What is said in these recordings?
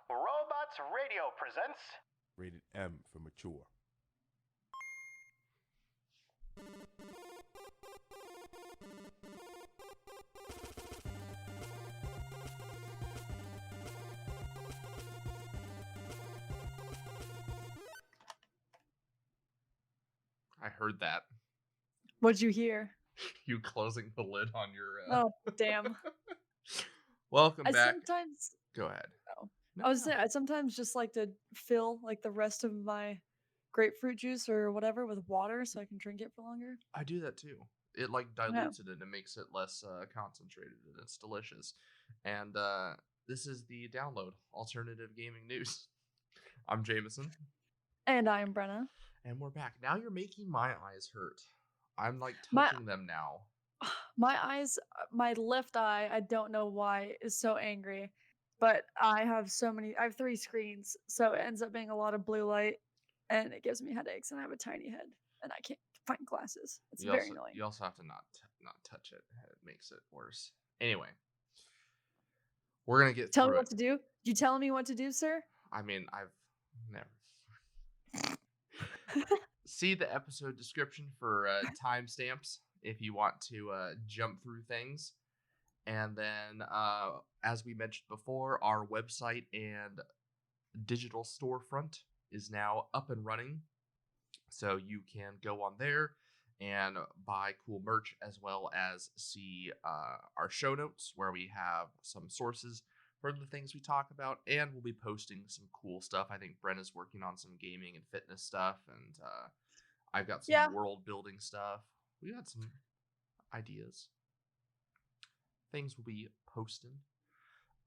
Robots Radio presents Rated M for mature. I heard that. What'd you hear? You closing the lid on your... Oh, damn. Welcome back. Sometimes... Go ahead. Oh. No, I was saying, I sometimes just like to fill like the rest of my grapefruit juice or whatever with water so I can drink it for longer. I do that too. It like dilutes it and it makes it less concentrated, and it's delicious. And this is the Download Alternative Gaming News. I'm Jameson. And I am Brenna. And we're back. Now you're making my eyes hurt. I'm like touching them now. My eyes, my left eye, I don't know why, is so angry. But I have 3 screens, so it ends up being a lot of blue light, and it gives me headaches, and I have a tiny head, and I can't find glasses. It's very annoying. You also have to not touch it. It makes it worse. Anyway, we're going to get Tell me what to do? You telling me what to do, sir? I mean, I've never... See the episode description for timestamps if you want to jump through things. And then, as we mentioned before, our website and digital storefront is now up and running. So you can go on there and buy cool merch, as well as see our show notes where we have some sources for the things we talk about, and we'll be posting some cool stuff. I think Brenna's working on some gaming and fitness stuff, and I've got some world building stuff. We got some ideas. Things will be posted.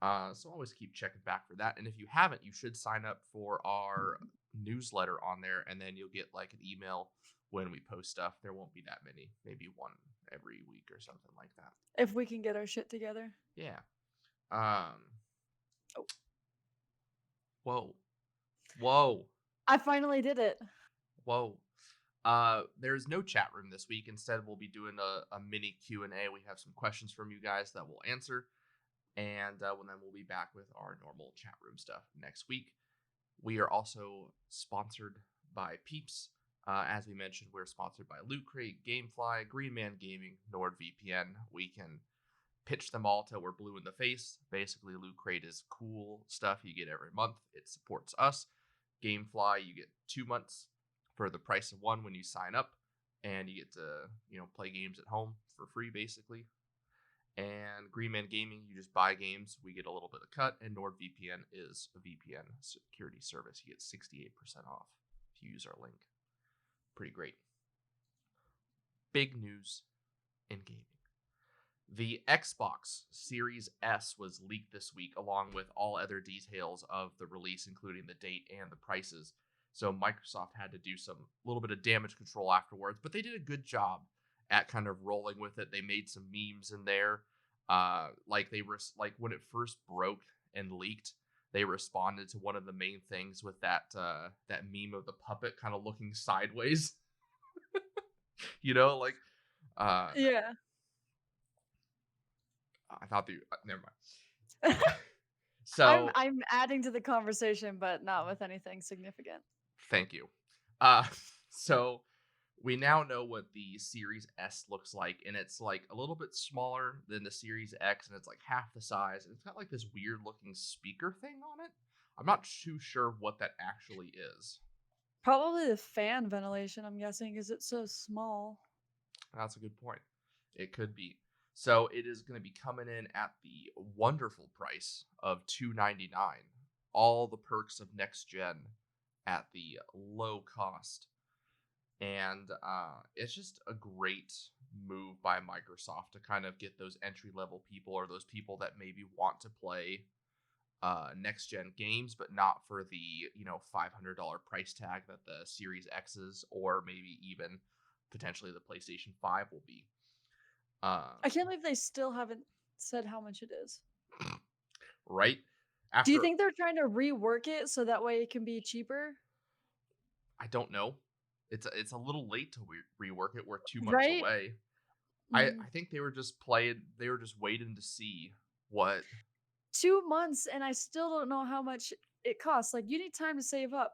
So always keep checking back for that. And if you haven't, you should sign up for our newsletter on there, and then you'll get like an email when we post stuff. There won't be that many, maybe one every week or something like that. If we can get our shit together. Yeah. Oh. Whoa. I finally did it. Whoa. There's no chat room this week. Instead, we'll be doing a mini Q&A. We have some questions from you guys that we'll answer. And then we'll be back with our normal chat room stuff next week. We are also sponsored by Peeps. As we mentioned, we're sponsored by Loot Crate, Gamefly, Green Man Gaming, NordVPN. We can pitch them all till we're blue in the face. Basically, Loot Crate is cool stuff you get every month. It supports us. Gamefly, you get 2 months for the price of one when you sign up, and you get to play games at home for free, basically. And Green Man Gaming, you just buy games, we get a little bit of cut, and NordVPN is a VPN security service. You get 68% off if you use our link. Pretty great. Big news in gaming. The Xbox Series S was leaked this week, along with all other details of the release, including the date and the prices. So Microsoft had to do some little bit of damage control afterwards, but they did a good job at kind of rolling with it. They made some memes in there. Like when it first broke and leaked, they responded to one of the main things with that meme of the puppet kind of looking sideways. Yeah. I thought never mind. So I'm adding to the conversation, but not with anything significant. Thank you. So we now know what the Series S looks like, and it's like a little bit smaller than the Series X, and it's like half the size, and it's got like this weird looking speaker thing on it. I'm not too sure what that actually is. Probably the fan ventilation, I'm guessing, because it's so small. That's a good point. It could be. So it is going to be coming in at the wonderful price of $299. All the perks of next gen at the low cost. And it's just a great move by Microsoft to kind of get those entry-level people, or those people that maybe want to play next-gen games, but not for the $500 price tag that the Series X's, or maybe even potentially the PlayStation 5 will be. I can't believe they still haven't said how much it is. Right? Do you think they're trying to rework it so that way it can be cheaper? I don't know. It's a little late to rework it. We're 2 months away. I think they were just waiting to see what 2 months and I still don't know how much it costs. Like, you need time to save up.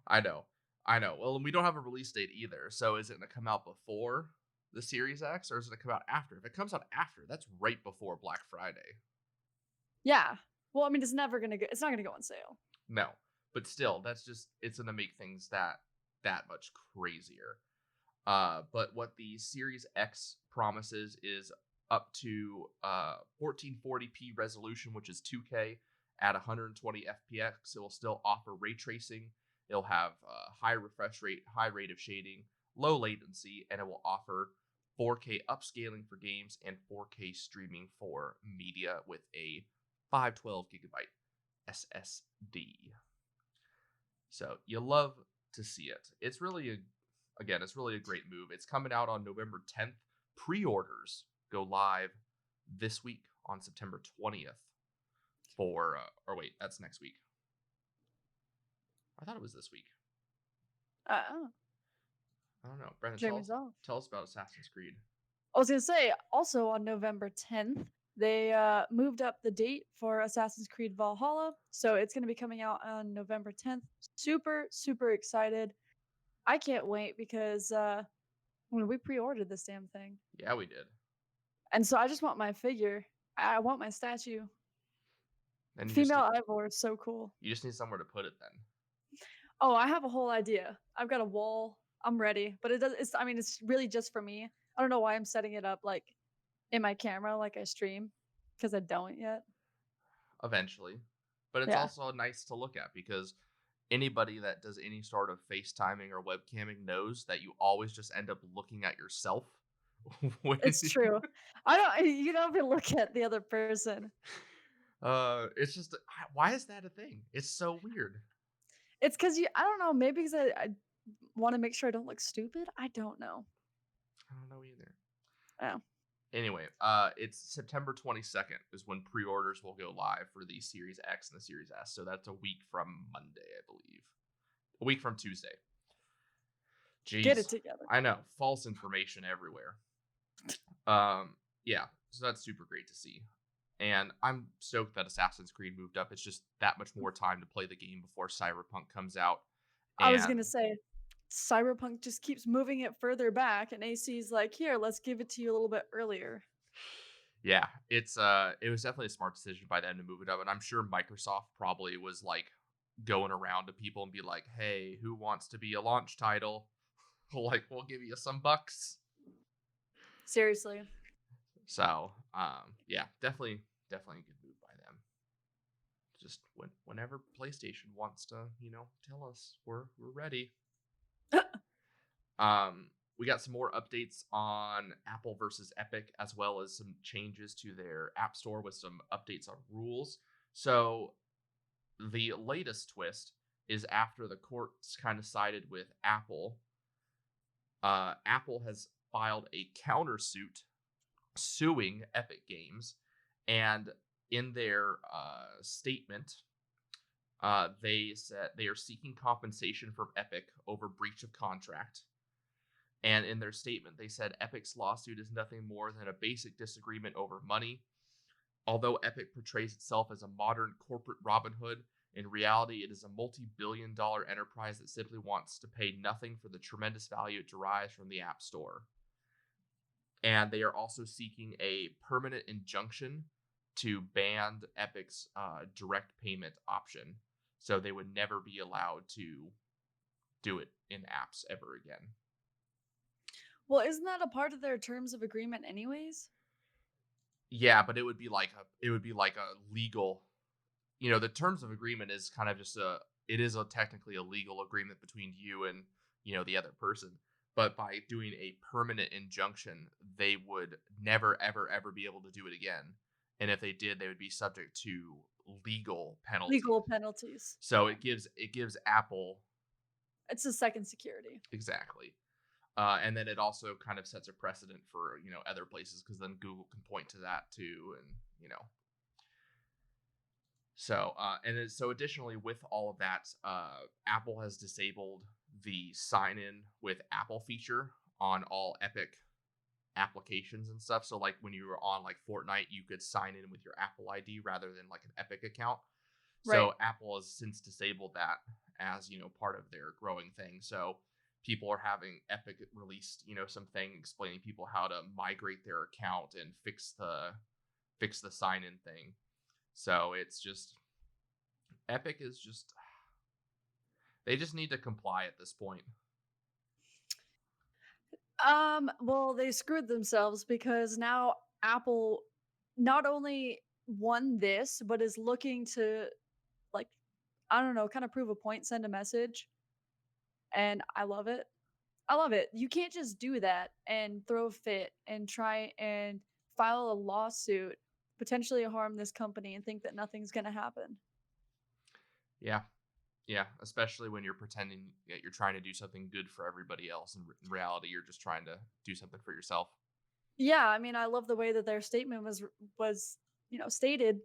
I know. Well, we don't have a release date either. So is it going to come out before the Series X or is it going to come out after? If it comes out after, that's right before Black Friday. Yeah. Well, I mean, it's not going to go on sale. No, but still, it's going to make things that much crazier. But what the Series X promises is up to 1440p resolution, which is 2K at 120 FPS. It will still offer ray tracing. It'll have high refresh rate, high rate of shading, low latency, and it will offer 4K upscaling for games and 4K streaming for media with a 512 gigabyte SSD. So you love to see it. It's really a great move. It's coming out on November 10th. Pre-orders go live this week on September 20th for, that's next week. I thought it was this week. I don't know. Brenna, tell us about Assassin's Creed. I was going to say, also on November 10th, they moved up the date for Assassin's Creed Valhalla. So it's going to be coming out on November 10th. Super, super excited. I can't wait because we pre-ordered this damn thing. Yeah, we did. And so I just want my figure. I want my statue. And Female Ivor is so cool. You just need somewhere to put it then. Oh, I have a whole idea. I've got a wall. I'm ready. But it's really just for me. I don't know why I'm setting it up like in my camera like I stream, because I don't yet. Eventually. But it's also nice to look at because anybody that does any sort of FaceTiming or webcamming knows that you always just end up looking at yourself. It's true. You don't even look at the other person. It's just, why is that a thing? It's so weird. It's because I don't know, maybe because I want to make sure I don't look stupid. I don't know. I don't know either. Oh. Anyway, it's September 22nd is when pre-orders will go live for the Series X and the Series S. So that's a week from Monday, I believe. A week from Tuesday. Jeez. Get it together. I know. False information everywhere. Yeah. So that's super great to see. And I'm stoked that Assassin's Creed moved up. It's just that much more time to play the game before Cyberpunk comes out. I was going to say, Cyberpunk just keeps moving it further back, and AC's like, here, let's give it to you a little bit earlier. Yeah, it was definitely a smart decision by them to move it up, and I'm sure Microsoft probably was like going around to people and be like, hey, who wants to be a launch title? Like, we'll give you some bucks. Seriously. So, yeah, definitely a good move by them. Just whenever PlayStation wants to, tell us we're ready. We got some more updates on Apple versus Epic, as well as some changes to their App Store with some updates on rules. So the latest twist is after the courts kind of sided with Apple. Apple has filed a countersuit suing Epic Games, and in their statement, they said they are seeking compensation from Epic over breach of contract. And in their statement, they said Epic's lawsuit is nothing more than a basic disagreement over money. Although Epic portrays itself as a modern corporate Robin Hood, in reality, it is a multi-billion-dollar enterprise that simply wants to pay nothing for the tremendous value it derives from the App Store. And they are also seeking a permanent injunction to ban Epic's direct payment option. So they would never be allowed to do it in apps ever again. Well, isn't that a part of their terms of agreement anyways? Yeah, but it would be like a legal, the terms of agreement is kind of just technically a legal agreement between you and, the other person. But by doing a permanent injunction, they would never, ever, ever be able to do it again. And if they did, they would be subject to legal penalties. So it gives Apple. It's a second security. Exactly. And then it also kind of sets a precedent for, other places, because then Google can point to that too. And, So, so additionally with all of that, Apple has disabled the sign in with Apple feature on all Epic applications and stuff. So like when you were on like Fortnite, you could sign in with your Apple ID rather than like an Epic account. So Right. Apple has since disabled that as, part of their growing thing. So people are having Epic released, something explaining people how to migrate their account and fix the sign-in thing. So it's just Epic is just they just need to comply at this point. Well, they screwed themselves because now Apple not only won this, but is looking to, like, I don't know, kind of prove a point, send a message. And I love it. I love it. You can't just do that and throw a fit and try and file a lawsuit, potentially harm this company, and think that nothing's going to happen. Yeah. Yeah, especially when you're pretending that you're trying to do something good for everybody else, and in reality, you're just trying to do something for yourself. Yeah, I mean, I love the way that their statement was stated,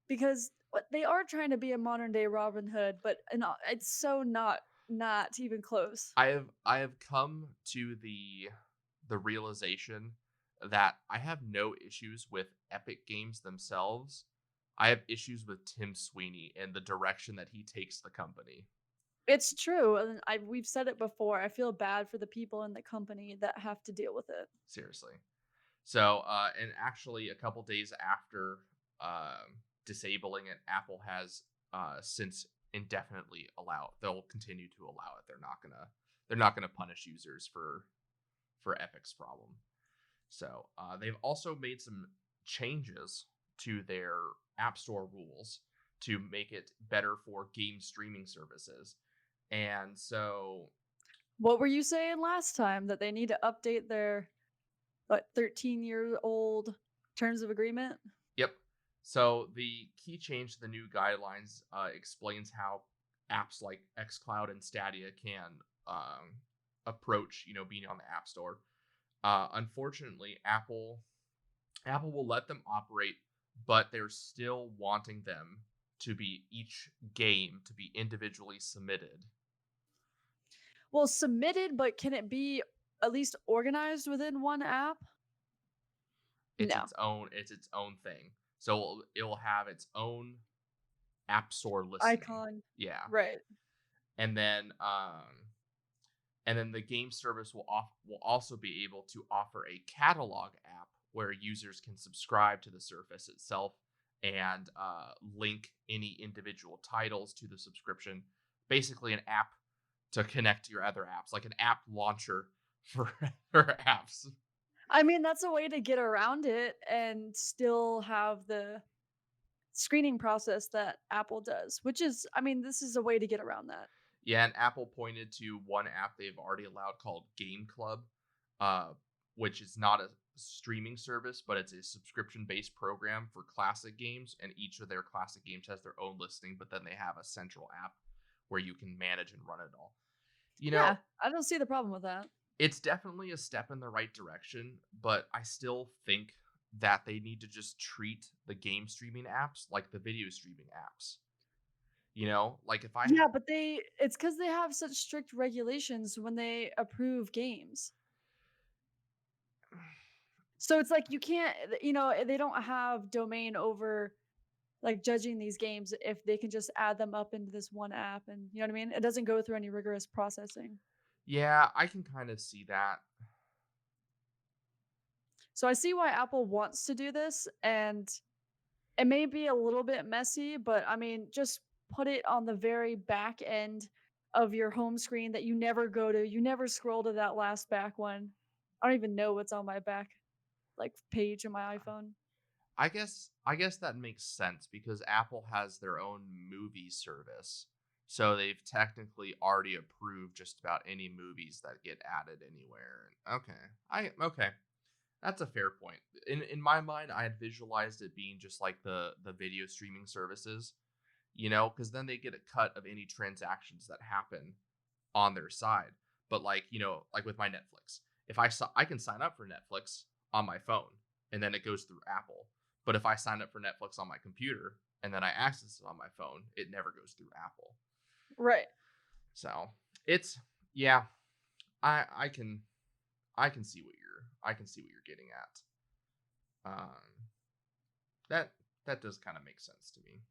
because what they are trying to be a modern day Robin Hood, but it's so not even close. I have come to the realization that I have no issues with Epic Games themselves. I have issues with Tim Sweeney and the direction that he takes the company. It's true, and we've said it before. I feel bad for the people in the company that have to deal with it. Seriously. So, and actually, a couple days after disabling it, Apple has since indefinitely allowed. They'll continue to allow it. They're not gonna punish users for Epic's problem. So, they've also made some changes to their App Store rules to make it better for game streaming services. And so, What were you saying last time, that they need to update their 13-year-old terms of agreement? yep. So the key change to the new guidelines explains how apps like xCloud and Stadia can approach, being on the App Store. Unfortunately, Apple will let them operate, but they're still wanting them to be each game to be individually submitted. Well, submitted, but can it be at least organized within one app? It's No. its own thing. So it'll have its own App Store listing. Icon. Yeah. Right. And then the game service will also be able to offer a catalog app where users can subscribe to the service itself and link any individual titles to the subscription. Basically, an app to connect to your other apps, like an app launcher for apps. I mean, that's a way to get around it and still have the screening process that Apple does, which is, I mean, this is a way to get around that. Yeah, and Apple pointed to one app they've already allowed called Game Club, which is not a streaming service, but it's a subscription-based program for classic games, and each of their classic games has their own listing, but then they have a central app where you can manage and run it all. Yeah, I don't see the problem with that. It's definitely a step in the right direction, but I still think that they need to just treat the game streaming apps like the video streaming apps. Like if I Yeah, but it's because they have such strict regulations when they approve games. So it's like you can't, they don't have domain over like judging these games if they can just add them up into this one app, and you know what I mean? It doesn't go through any rigorous processing. Yeah, I can kind of see that. So I see why Apple wants to do this, and it may be a little bit messy, but I mean, just put it on the very back end of your home screen that you never go to. You never scroll to that last back one. I don't even know what's on my back page on my iPhone. I guess that makes sense because Apple has their own movie service. So they've technically already approved just about any movies that get added anywhere. Okay. That's a fair point. In my mind, I had visualized it being just like the video streaming services, because then they get a cut of any transactions that happen on their side. But like with my Netflix, I can sign up for Netflix on my phone and then it goes through Apple. But if I sign up for Netflix on my computer and then I access it on my phone, it never goes through Apple. Right. So it's, yeah, I can see what I can see what you're getting at. That does kind of make sense to me.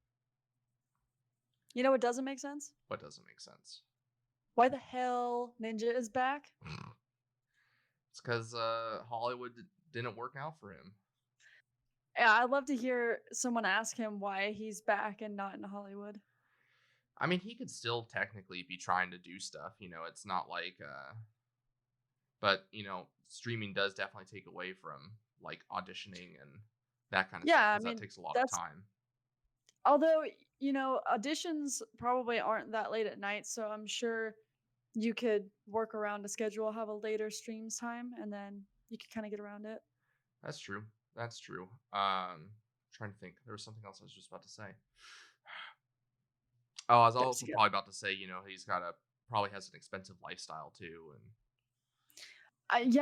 You know what doesn't make sense? What doesn't make sense? Why the hell Ninja is back? It's because Hollywood didn't work out for him. Yeah, I'd love to hear someone ask him why he's back and not in Hollywood. I mean, he could still technically be trying to do stuff. It's not like, but streaming does definitely take away from like auditioning and that kind of stuff. Yeah, I 'Cause mean, that takes a lot of time. Although, auditions probably aren't that late at night, so I'm sure you could work around a schedule, have a later streams time, and then you could kind of get around it. That's true. Trying to think. There was something else I was just about to say. Oh, I was also probably about to say, he's probably has an expensive lifestyle too, and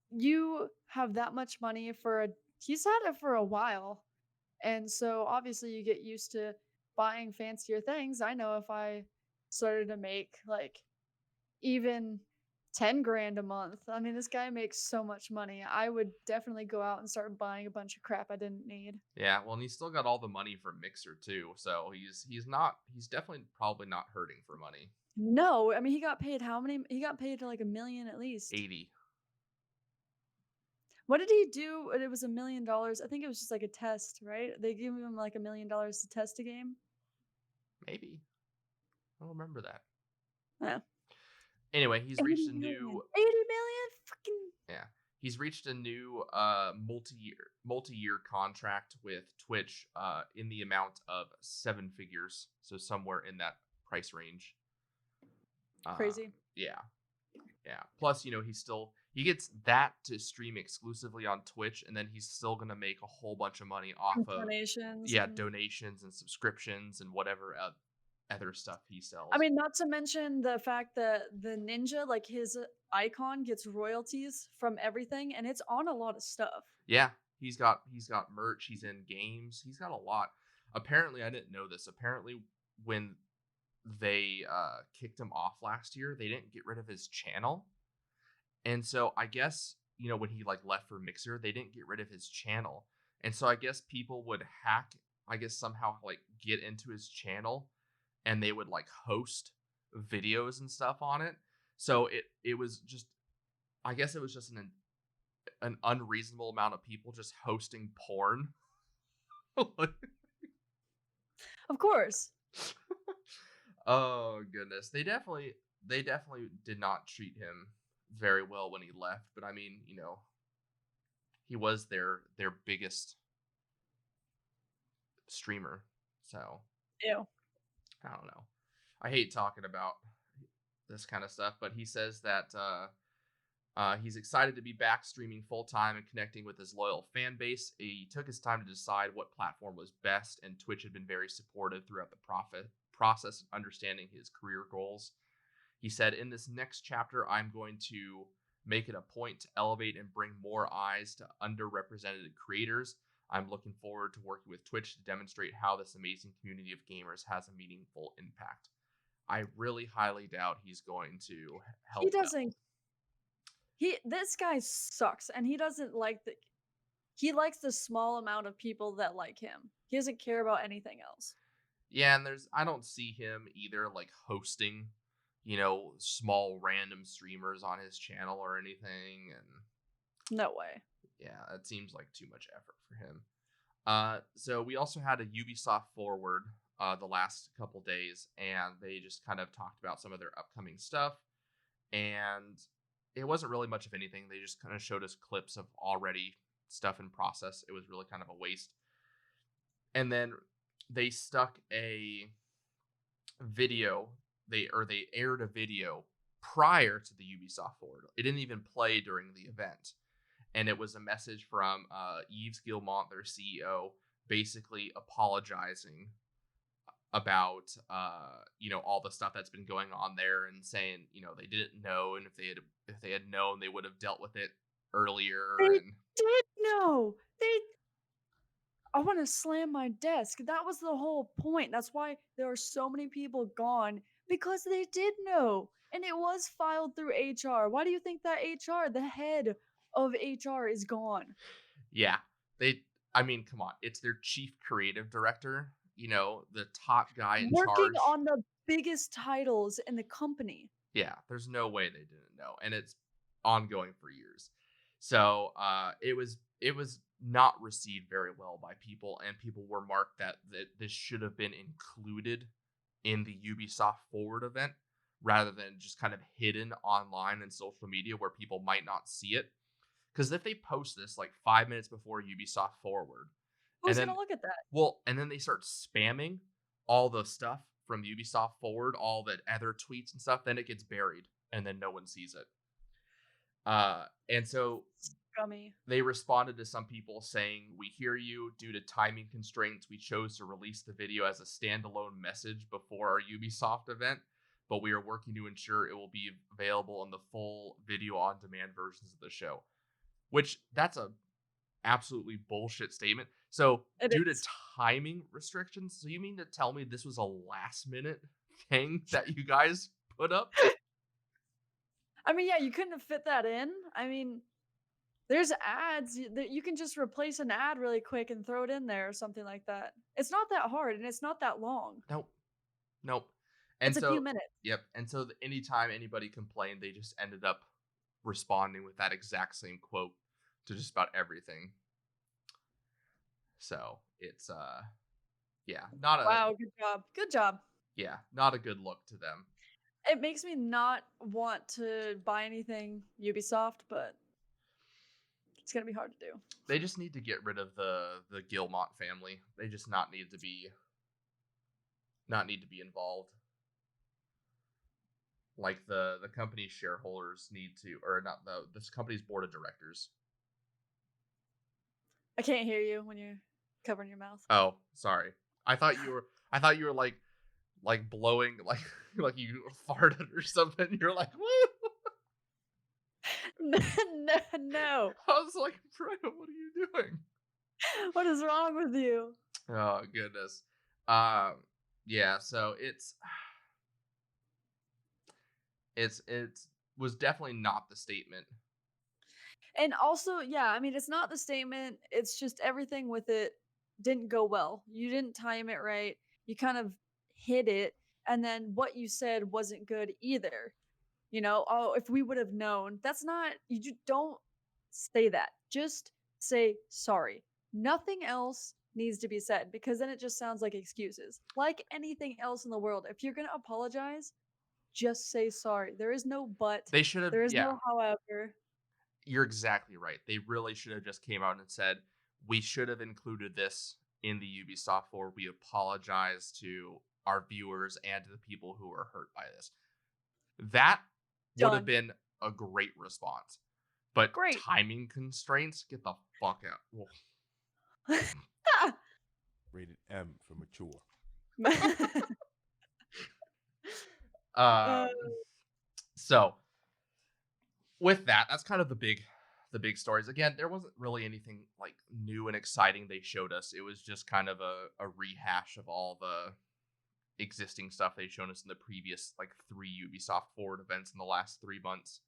you have that much money he's had it for a while, and so obviously you get used to buying fancier things. I know if I started to make like even 10 grand a month, I mean, this guy makes so much money. I would definitely go out and start buying a bunch of crap I didn't need. Yeah, well, and he's still got all the money from Mixer too, so he's definitely probably not hurting for money. No, I mean, he got paid how many? He got paid like $1 million at least. 80. What did he do? It was $1 million. I think it was just like a test, right? They gave him like $1 million to test a game. Maybe. I don't remember that. Yeah. Anyway, he's reached a new 80 million. Freaking yeah. He's reached a new multi-year contract with Twitch in the amount of 7 figures, so somewhere in that price range. Crazy. Yeah. Plus, he gets that to stream exclusively on Twitch, and then he's still gonna make a whole bunch of money off of donations. Donations and subscriptions and whatever other stuff he sells. I mean, not to mention the fact that the Ninja, like his icon, gets royalties from everything, and it's on a lot of stuff. Yeah, he's got merch. He's in games. He's got a lot. Apparently, I didn't know this. Apparently, when they kicked him off last year, they didn't get rid of his channel, and so I guess when he like left for Mixer, they didn't get rid of his channel, and so I guess people would hack. I guess somehow like get into his channel, and they would like host videos and stuff on it. So it was just, I guess it was just an unreasonable amount of people just hosting porn. Of course. Oh goodness, they definitely did not treat him very well when he left. But I mean, he was their biggest streamer. So Ew. I don't know. I hate talking about this kind of stuff, but he says that he's excited to be back streaming full time and connecting with his loyal fan base. He took his time to decide what platform was best, and Twitch had been very supportive throughout the process of understanding his career goals. He said, "In this next chapter, I'm going to make it a point to elevate and bring more eyes to underrepresented creators. I'm looking forward to working with Twitch to demonstrate how this amazing community of gamers has a meaningful impact." I really highly doubt he's going to help. He doesn't. This guy sucks, and he doesn't like he likes the small amount of people that like him. He doesn't care about anything else. Yeah, and I don't see him either like hosting, small random streamers on his channel or anything, and no way. Yeah, it seems like too much effort for him. So we also had a Ubisoft Forward the last couple days, and they just kind of talked about some of their upcoming stuff, and it wasn't really much of anything. They just kind of showed us clips of already stuff in process. It was really kind of a waste. And then they stuck a video, they aired a video prior to the Ubisoft Forward. It didn't even play during the event. And it was a message from Yves Guillemot, their CEO, basically apologizing about all the stuff that's been going on there, and saying they didn't know, and if they had known, they would have dealt with it earlier. They did know. I want to slam my desk. That was the whole point. That's why there are so many people gone, because they did know, and it was filed through HR. Why do you think that HR, the head of HR is gone. Yeah. I mean, come on. It's their chief creative director, the top guy in Working charge. on the biggest titles in the company. Yeah, there's no way they didn't know, and it's ongoing for years. So it was not received very well by people, and people were marked that this should have been included in the Ubisoft Forward event rather than just kind of hidden online and social media where people might not see it. Because if they post this like 5 minutes before Ubisoft Forward, Who's and gonna then look at that? and then they start spamming all the stuff from Ubisoft Forward, all the other tweets and stuff, then it gets buried and then no one sees it. And so Scummy. they responded to some people saying, "We hear you. Due to timing constraints, we chose to release the video as a standalone message before our Ubisoft event, but we are working to ensure it will be available in the full video on demand versions of the show." Which that's a absolutely bullshit statement. So It due to is. timing restrictions, so you mean to tell me this was a last minute thing that you guys put up? I mean, yeah, you couldn't have fit that in. I mean, there's ads that you can just replace an ad really quick and throw it in there or something like that. It's not that hard and it's not that long. Nope. And It's a so, few minutes. yep. And so anytime anybody complained, they just ended up responding with that exact same quote to just about everything. So it's not a Wow, good job. Good job. not a good look to them. It makes me not want to buy anything Ubisoft, but it's gonna be hard to do. They just need to get rid of the Gilmont family. They just not need to be involved. Like the company's shareholders need to, or not this company's board of directors. I can't hear you when you're covering your mouth. Oh, sorry. I thought you were like blowing like like you farted or something. You're like, woo! No. I was like, Brenna, what are you doing? What is wrong with you? Oh goodness. Yeah, so it was definitely not the statement. And also, yeah, I mean, it's not the statement. It's just everything with it didn't go well. You didn't time it right. You kind of hit it. And then what you said wasn't good either. Oh, if we would have known, that's not, don't say that. Just say sorry. Nothing else needs to be said because then it just sounds like excuses. Like anything else in the world, if you're going to apologize, just say sorry. There is no but. They should have, There is yeah. no however. You're exactly right. They really should have just came out and said, we should have included this in the Ubisoft Forward. We apologize to our viewers and to the people who were hurt by this. That would have been a great response. But timing constraints, get the fuck out. Rated M for mature. So with that's kind of the big stories. Again, there wasn't really anything like new and exciting they showed us. It was just kind of a rehash of all the existing stuff they've shown us in the previous like 3 Ubisoft Forward events in the last 3 months.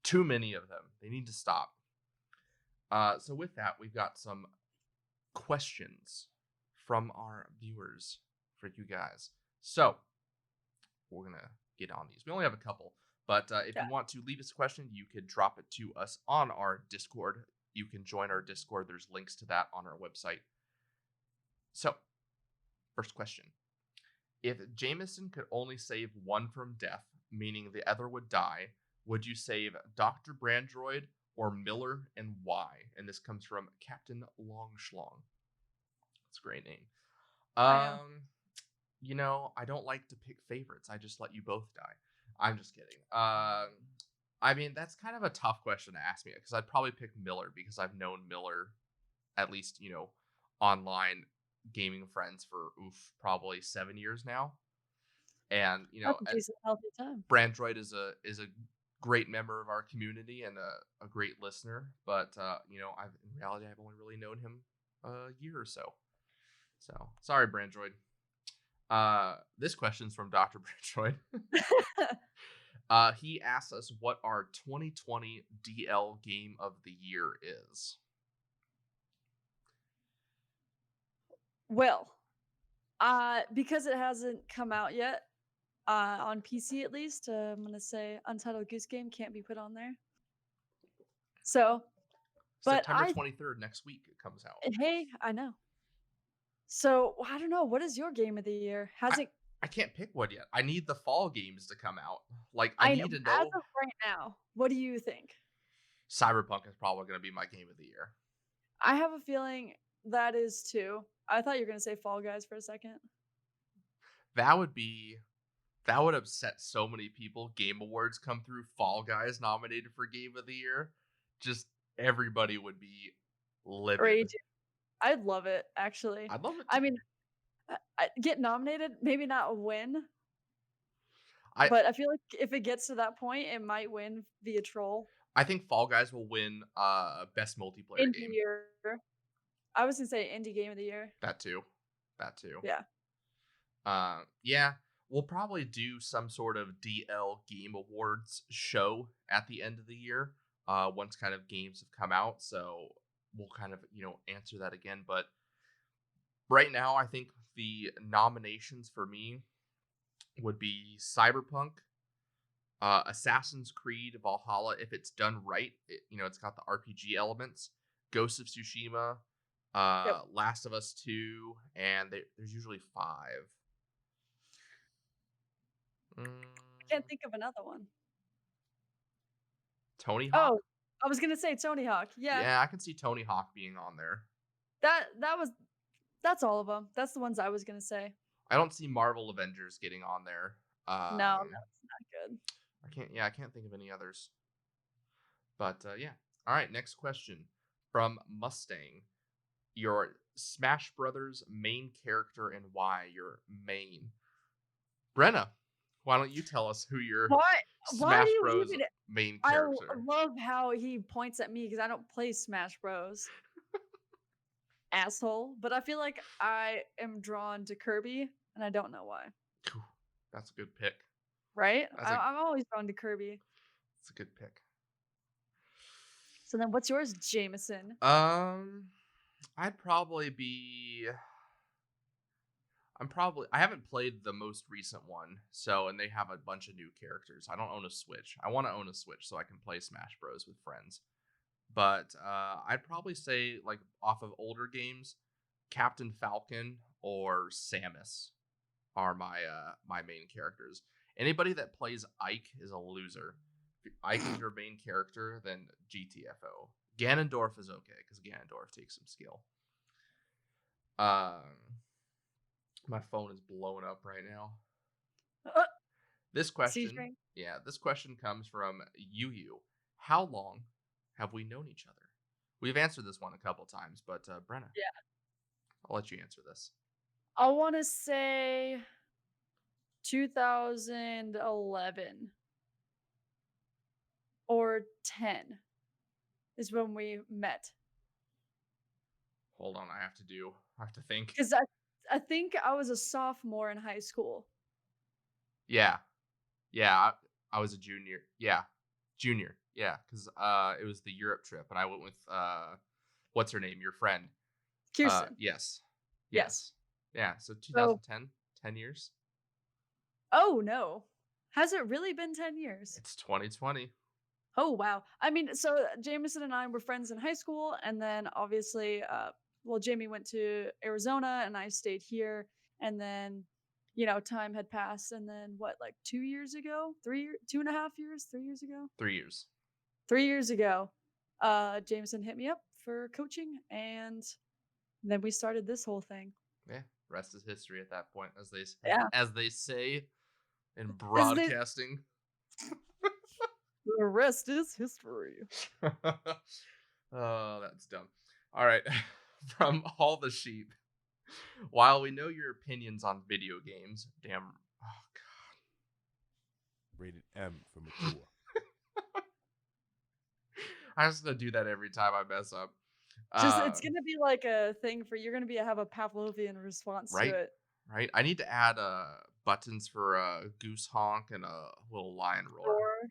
Too many of them. They need to stop. So with that, we've got some questions from our viewers for you guys. So we're going to get on these. We only have a couple, but if you want to leave us a question, you could drop it to us on our Discord. You can join our Discord. There's links to that on our website. So, first question. If Jameson could only save one from death, meaning the other would die, would you save Dr. Brandroid or Miller, and why? And this comes from Captain Longschlong. That's a great name. I don't like to pick favorites. I just let you both die. I'm just kidding. I mean, that's kind of a tough question to ask me because I'd probably pick Miller because I've known Miller, at least, online gaming friends for probably 7 years now. And, that's a decent, healthy time. Brandroid is a great member of our community and a great listener, but in reality I've only really known him a year or so. So sorry, Brandroid. This question's from Dr. Brandroid. He asked us what our 2020 DL Game of the Year is. Well, because it hasn't come out yet, on PC at least, I'm gonna say Untitled Goose Game can't be put on there. So, but September 23rd, next week, it comes out. hey, I know. So I don't know. What is your game of the year? Has it? I can't pick one yet. I need the fall games to come out. Like, I need to As know. of right now, what do you think? Cyberpunk is probably going to be my game of the year. I have a feeling that is too. I thought you were gonna say Fall Guys for a second. That would upset so many people. Game Awards come through, Fall Guys nominated for Game of the Year. Just everybody would be livid. Raging. I'd love it, actually. I'd love it. I mean, get nominated, maybe not win. But I feel like if it gets to that point, it might win via troll. I think Fall Guys will win best multiplayer Indie game. year. I was gonna say indie game of the year. That too. Yeah. Yeah. We'll probably do some sort of DL Game Awards show at the end of the year. Once kind of games have come out, so we'll kind of answer that again. But right now, I think the nominations for me would be Cyberpunk, Assassin's Creed Valhalla, if it's done right. It's got the RPG elements. Ghost of Tsushima, Last of Us 2, and there's usually 5. I can't think of another one. Tony Hawk? Oh, I was gonna say Tony Hawk. Yeah. Yeah, I can see Tony Hawk being on there. That's all of them. That's the ones I was gonna say. I don't see Marvel Avengers getting on there. No, that's not good. I can't think of any others. But yeah. All right, next question from Mustang. Your Smash Brothers main character and why your main. Brenna, why don't you tell us who your Smash Bros main character? I love how he points at me because I don't play Smash Bros. Asshole. But I feel like I am drawn to Kirby, and I don't know why. That's a good pick. Right? I'm always drawn to Kirby. That's a good pick. So then what's yours, Jameson? I'd probably be... I haven't played the most recent one, and they have a bunch of new characters. I don't own a Switch. I want to own a Switch so I can play Smash Bros with friends. But I'd probably say, like, off of older games, Captain Falcon or Samus are my main characters. Anybody that plays Ike is a loser. If Ike is your main character, then GTFO. Ganondorf is okay, because Ganondorf takes some skill. My phone is blowing up right now. This question comes from Yu. How long have we known each other? We've answered this one a couple times, but Brenna. Yeah. I'll let you answer this. I want to say 2011 or 10 is when we met. Hold on, I have to think. Because I think I was a sophomore in high school. Yeah, I was a junior. Junior. Yeah, because it was the Europe trip, and I went with what's her name? Your friend, Kirsten. Yes. Yeah, so 2010, 10 years. Oh no, has it really been 10 years? It's 2020. Oh wow. I mean, so Jameson and I were friends in high school, and then obviously, Jamie went to Arizona, and I stayed here, and then, time had passed, and then what, like 2 years ago, 2.5 years, 3 years ago, 3 years. 3 years ago, Jameson hit me up for coaching, and then we started this whole thing. Yeah, rest is history at that point, as they say in broadcasting. The rest is history. Oh, that's dumb. All right. From All the Sheep. While we know your opinions on video games, oh god. Rated M for mature. I'm just gonna do that every time I mess up. It's gonna be like a thing for you're gonna have a Pavlovian response to it. right? I need to add buttons for a goose honk and a little lion roar. Or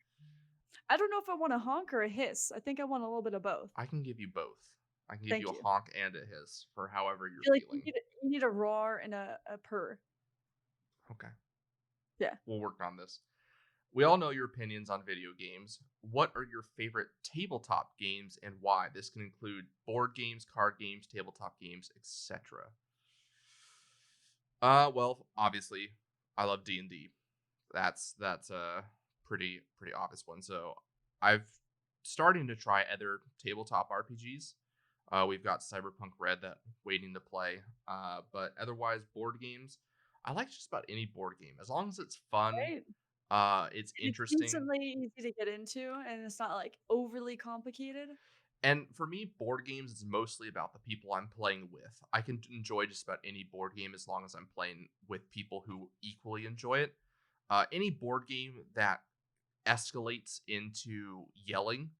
I don't know if I want a honk or a hiss. I think I want a little bit of both. I can give you both. I can give Thank you you. a honk and a hiss for however I you're feel like feeling. you need a roar and a purr. Okay. Yeah. We'll work on this. We all know your opinions on video games. What are your favorite tabletop games and why? This can include board games, card games, tabletop games, etc. Well, obviously, I love D&D. That's a pretty obvious one. So, I've starting to try other tabletop RPGs. We've got Cyberpunk Red that waiting to play. But otherwise, board games. I like just about any board game as long as it's fun. Right. It's And it's interesting. decently easy to get into, and it's not like overly complicated. And for me, board games is mostly about the people I'm playing with. I can enjoy just about any board game as long as I'm playing with people who equally enjoy it. Any board game that escalates into yelling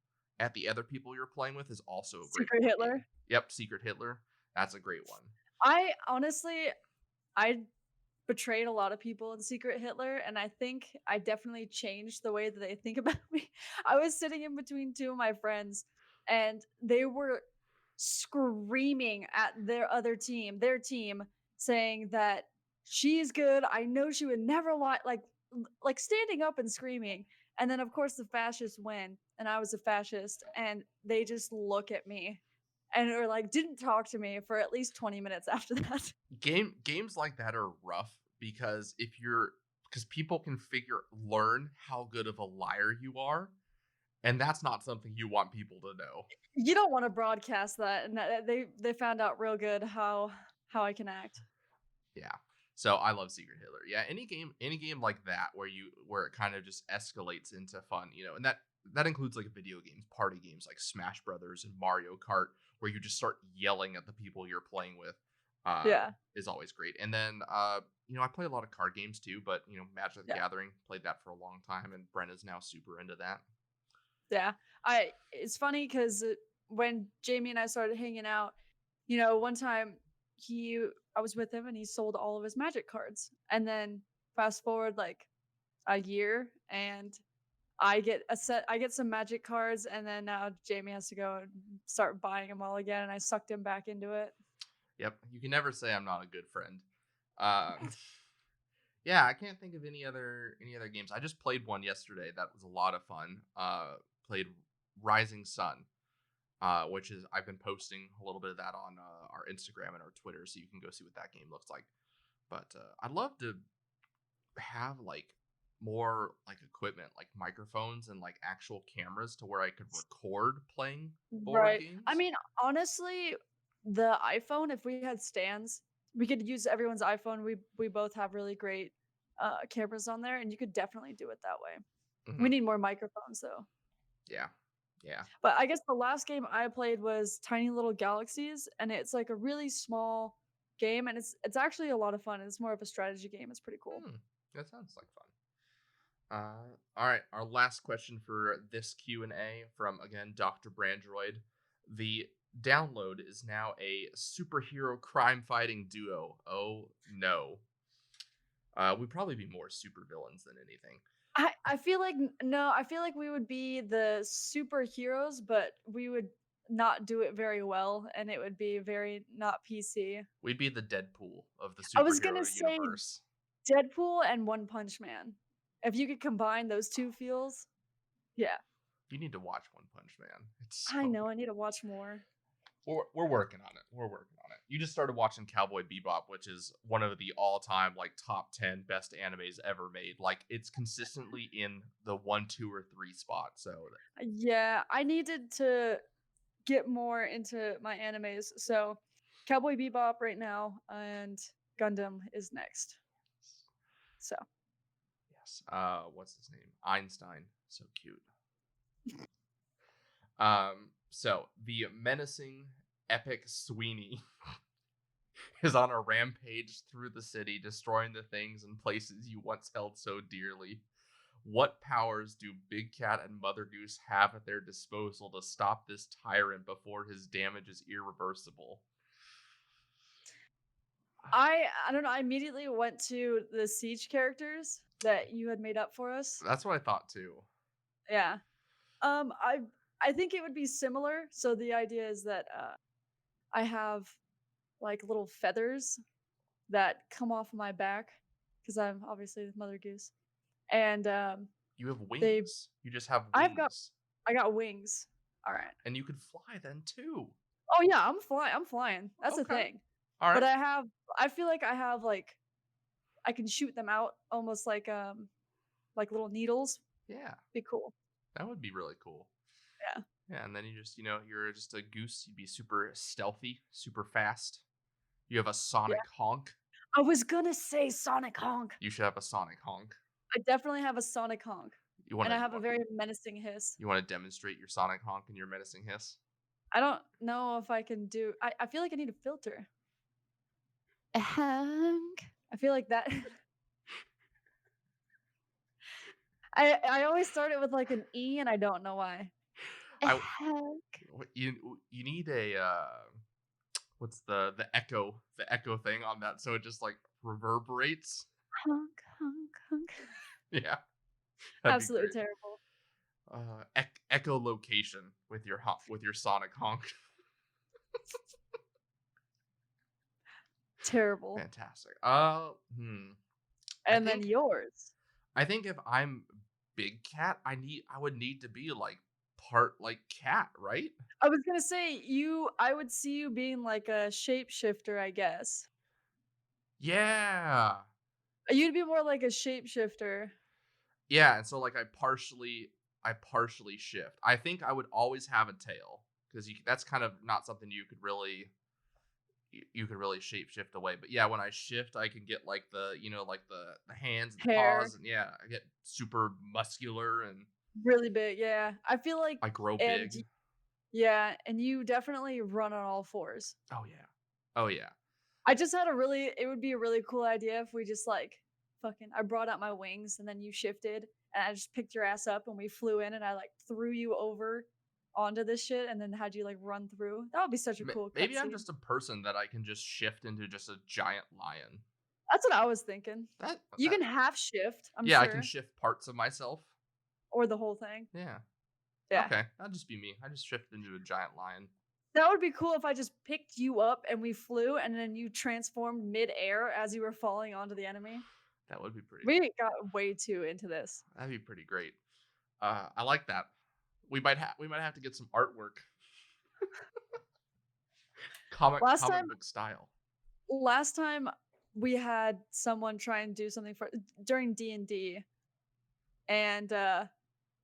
at the other people you're playing with is also a great Secret board Hitler. game. Yep, Secret Hitler. That's a great one. I honestly, I betrayed a lot of people in Secret Hitler, and I think I definitely changed the way that they think about me. I was sitting in between two of my friends, and they were screaming at their team, saying that she's good. I know she would never lie, like standing up and screaming. And then of course the fascists win, and I was a fascist, and they just look at me and or like didn't talk to me for at least 20 minutes after that. Games like that are rough because because people can learn how good of a liar you are, and that's not something you want people to know. You don't want to broadcast that, and they found out real good how I can act. Yeah. So I love Secret Hitler. Yeah, any game like that where it kind of just escalates into fun, and that includes like video games, party games like Smash Brothers and Mario Kart, where you just start yelling at the people you're playing with. Yeah. Is always great. And then I play a lot of card games too, but Magic the Gathering, played that for a long time, and Brenna's now super into that. Yeah. It's funny because when Jamie and I started hanging out, one time I was with him and he sold all of his Magic cards. And then fast forward like a year, and I get some Magic cards, and then now Jamie has to go and start buying them all again, and I sucked him back into it. Yep, you can never say I'm not a good friend. Yeah, I can't think of any other games. I just played one yesterday that was a lot of fun. Played Rising Sun, which is I've been posting a little bit of that on our Instagram and our Twitter, so you can go see what that game looks like. But I'd love to have like more like equipment, like microphones and like actual cameras, to where I could record playing board games. I mean, honestly, the iPhone, if we had stands, we could use everyone's iPhone. We both have really great cameras on there, and you could definitely do it that way. We need more microphones though. Yeah. But I guess the last game I played was Tiny Little Galaxies, and it's like a really small game, and it's actually a lot of fun. It's more of a strategy game. It's pretty cool. That sounds like fun. All right, our last question for this Q&A from, again, Dr. Brandroid. The download is now a superhero crime-fighting duo. Oh, no. We'd probably be more supervillains than anything. I feel like, no, I feel like we would be the superheroes, but we would not do it very well, and it would be very not PC. We'd be the Deadpool of the superhero I was gonna say universe. Deadpool and One Punch Man. If you could combine those two feels, yeah. You need to watch One Punch Man. I know, I need to watch more. We're working on it. You just started watching Cowboy Bebop, which is one of the all-time like top 10 best animes ever made. Like, it's consistently in the 1, 2, or 3 spot. So yeah, I needed to get more into my animes. So Cowboy Bebop right now, and Gundam is next. So yes, what's his name? Einstein, so cute. So the menacing epic Sweeney is on a rampage through the city, destroying the things and places you once held so dearly. What powers do Big Cat and Mother Goose have at their disposal to stop this tyrant before his damage is irreversible? I don't know. I immediately went to the siege characters that you had made up for us. That's what I thought too. Yeah. I think it would be similar. So the idea is that I have like little feathers that come off my back because I'm obviously the mother goose, and You have they wings. You just have I've got wings. I got wings. All right. And you could fly then too. Oh yeah, I'm flying. That's the Okay. thing. All right. But I feel like I have like I can shoot them out almost like little needles. Yeah, Be cool. that would be really cool. Yeah. Yeah, and then you just, you're just a goose. You'd be super stealthy, super fast. You have a sonic honk. I was gonna say Sonic Honk. You should have a sonic honk. I definitely have a Sonic Honk. You want And I to have a very menacing hiss. you want to demonstrate your sonic honk and your menacing hiss? I don't know if I can do I feel like I need a filter. A honk. I feel like that I always start it with like an E and I don't know why. A I- honk. You need a what's the echo thing on that so it just like reverberates. Honk, honk, honk. Yeah. That'd be Absolutely great. terrible. Echolocation with your sonic honk. Terrible. Fantastic. And then think- yours. I think if I'm big cat, I would need to be like part like cat, right? I was gonna say I would see you being like a shapeshifter, I guess. Yeah. You'd be more like a shapeshifter. Yeah, and so like I partially shift. I think I would always have a tail because that's kind of not something you could really shapeshift away. But yeah, when I shift, I can get like the the hands and the Hair. paws, and yeah, I get super muscular and Really big, yeah. I feel like I grow and big. yeah, and you definitely run on all fours. Oh yeah. Oh yeah. I just had it would be a really cool idea if we just like I brought out my wings and then you shifted and I just picked your ass up and we flew in and I like threw you over onto this shit and then had you like run through. That would be such a cool Maybe I'm cutscene. just a person that I can just shift into just a giant lion. That's what I was thinking. You that- can half shift, I'm yeah, sure. I can shift parts of myself. Or the whole thing. Yeah. Yeah. Okay, that'd just be me. I just shifted into a giant lion. That would be cool if I just picked you up and we flew and then you transformed mid-air as you were falling onto the enemy. That would be pretty. We got way too into this. That'd be pretty great. I like that. We might have to get some artwork. comic book style. Last time we had someone try and do something during D&D and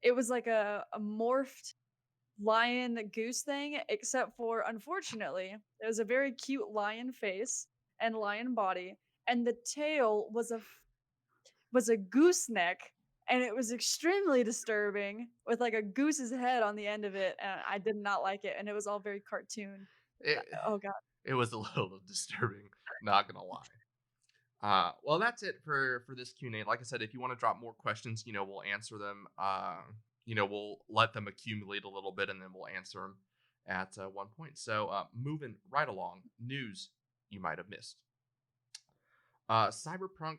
it was like a morphed lion goose thing, except for unfortunately it was a very cute lion face and lion body and the tail was a gooseneck and it was extremely disturbing with like a goose's head on the end of it and I did not like it and it was all very cartoon. Oh god. It was a little disturbing, not gonna lie. Well, that's it for this Q&A. Like I said, if you want to drop more questions, we'll answer them. We'll let them accumulate a little bit and then we'll answer them at one point. So moving right along, news you might have missed. Cyberpunk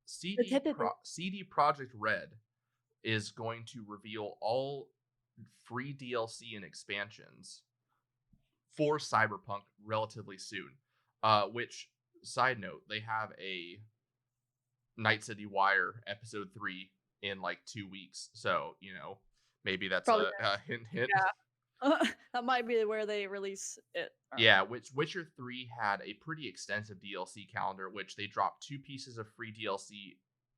CD Projekt Red is going to reveal all free DLC and expansions for Cyberpunk relatively soon. Which, side note, they have a Night City Wire episode 3 in like 2 weeks. So, maybe that's Probably a hint. Yeah. That might be where they release it. Yeah, Witcher 3 had a pretty extensive DLC calendar, which they dropped 2 pieces of free DLC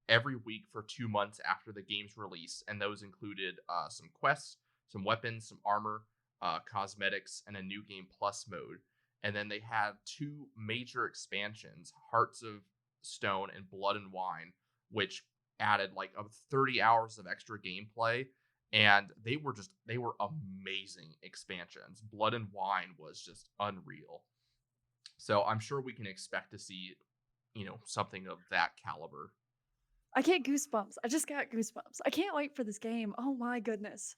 every week for 2 months after the game's release. And those included some quests, some weapons, some armor, cosmetics, and a new game plus mode. And then they had 2 major expansions, Hearts of Stone and Blood and Wine, which added like 30 hours of extra gameplay. And they were amazing expansions. Blood and Wine was just unreal. So I'm sure we can expect to see, something of that caliber. I get goosebumps. I just got goosebumps. I can't wait for this game. Oh my goodness.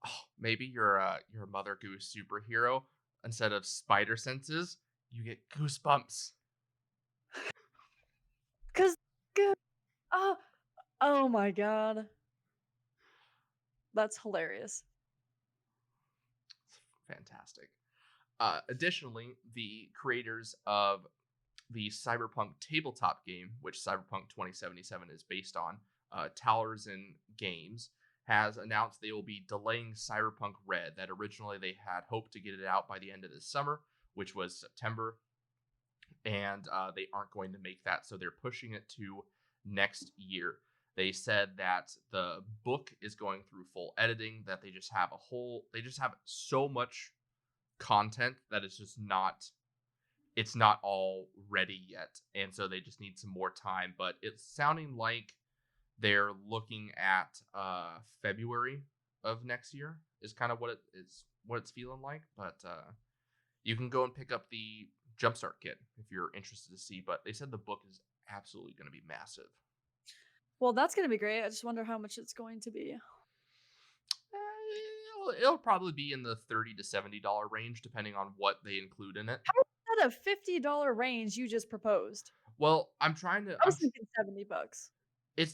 Oh, maybe you're a Mother Goose superhero. Instead of spider senses, you get goosebumps. Cause oh my god, that's hilarious. It's fantastic. Additionally, the creators of the Cyberpunk tabletop game, which Cyberpunk 2077 is based on, Towers and Games, has announced they will be delaying Cyberpunk Red. That originally they had hoped to get it out by the end of this summer, which was September, and they aren't going to make that, so they're pushing it to next year. They said that the book is going through full editing, that they just have so much content that it's not all ready yet, and so they just need some more time. But it's sounding like they're looking at February of next year is kind of what it's feeling like. But you can go and pick up the Jumpstart kit if you're interested to see. But they said the book is absolutely going to be massive. Well, that's gonna be great. I just wonder how much it's going to be. It'll probably be in the $30 to $70 range, depending on what they include in it. How is that a $50 range you just proposed? Well, I'm trying to. I was thinking $70.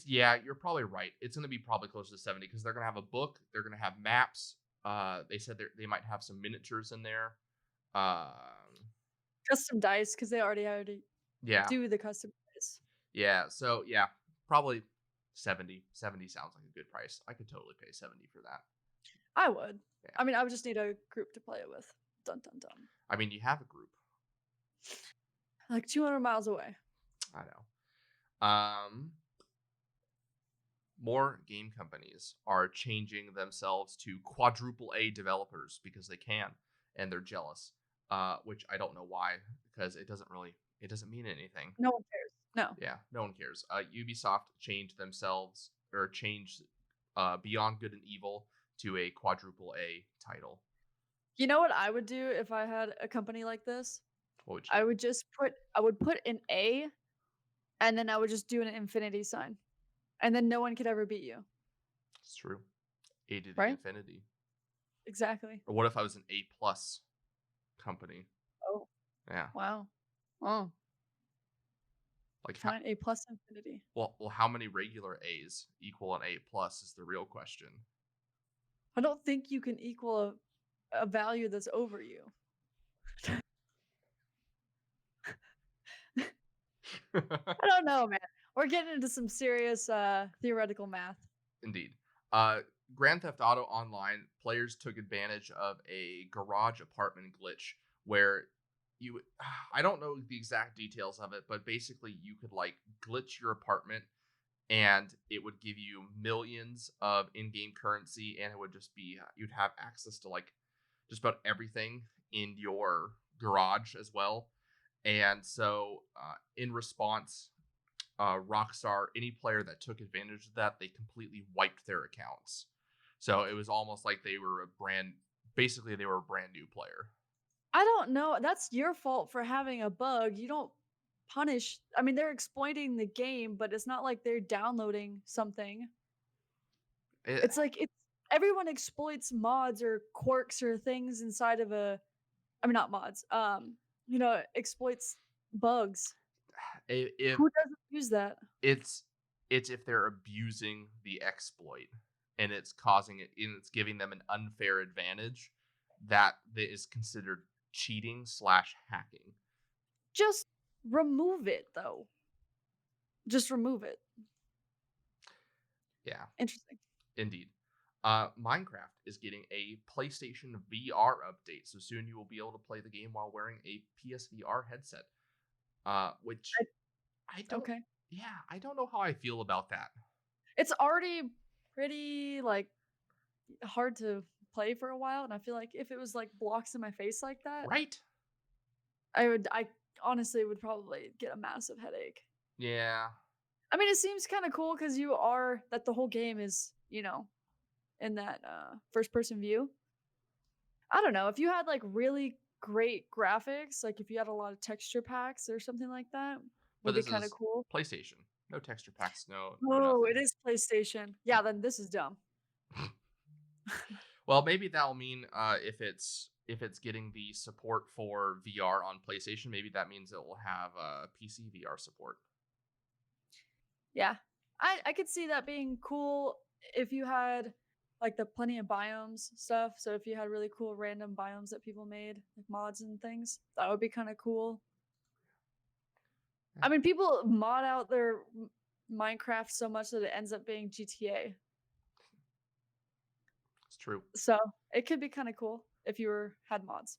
You're probably right. It's going to be probably close to 70 because they're going to have a book. They're going to have maps. They said they might have some miniatures in there. Custom dice, because they already do the custom dice. Yeah. So yeah, probably 70. 70 sounds like a good price. I could totally pay 70 for that. I would. Yeah. I mean, I would just need a group to play it with. Dun dun dun. I mean, you have a group. Like 200 miles away. I know. More game companies are changing themselves to quadruple A developers because they can, and they're jealous. Which I don't know why, because it doesn't mean anything. No one cares. No. Yeah, no one cares. Ubisoft changed Beyond Good and Evil to a quadruple A title. You know what I would do if I had a company like this? What would you I would put an A, and then I would just do an infinity sign, and then no one could ever beat you. It's true. A to the Right? infinity. Exactly. Or what if I was an A+ company? Oh. Yeah. Wow. Oh. Like Fine. A plus infinity. Well, how many regular A's equal an A+ is the real question. I don't think you can equal a value that's over you. I don't know, man. We're getting into some serious theoretical math. Indeed. Grand Theft Auto Online players took advantage of a garage apartment glitch where I don't know the exact details of it, but basically you could like glitch your apartment and it would give you millions of in-game currency, and it would just be you'd have access to like just about everything in your garage as well. And so in response, Rockstar, any player that took advantage of that, they completely wiped their accounts. So it was almost like they were a brand new player. I don't know. That's your fault for having a bug. You don't punish. I mean, they're exploiting the game, but it's not like they're downloading something. It's like everyone exploits mods or quirks or things inside of not mods. Exploits bugs. Who doesn't use that? It's if they're abusing the exploit and it's giving them an unfair advantage, that is considered cheating / hacking. Just remove it, though. Just remove it. Yeah. Interesting. Indeed. Minecraft is getting a PlayStation VR update, so soon you will be able to play the game while wearing a PSVR headset. Which I don't. Okay. Yeah, I don't know how I feel about that. It's already pretty hard to play for a while, and I feel like if it was blocks in my face like that, right? I honestly would probably get a massive headache. Yeah. I mean, it seems kind of cool because the whole game is, in that first person view. I don't know. If you had really great graphics, if you had a lot of texture packs or something like that, would be kind of cool. PlayStation. No texture packs, no. Oh, it is PlayStation. Yeah, then this is dumb. Well, maybe that'll mean if if it's getting the support for VR on PlayStation, maybe that means it will have PC VR support. Yeah, I could see that being cool if you had like the plenty of biomes stuff. So if you had really cool random biomes that people made, like mods and things, that would be kind of cool. I mean, people mod out their Minecraft so much that it ends up being GTA. It's true. So it could be kind of cool if you had mods.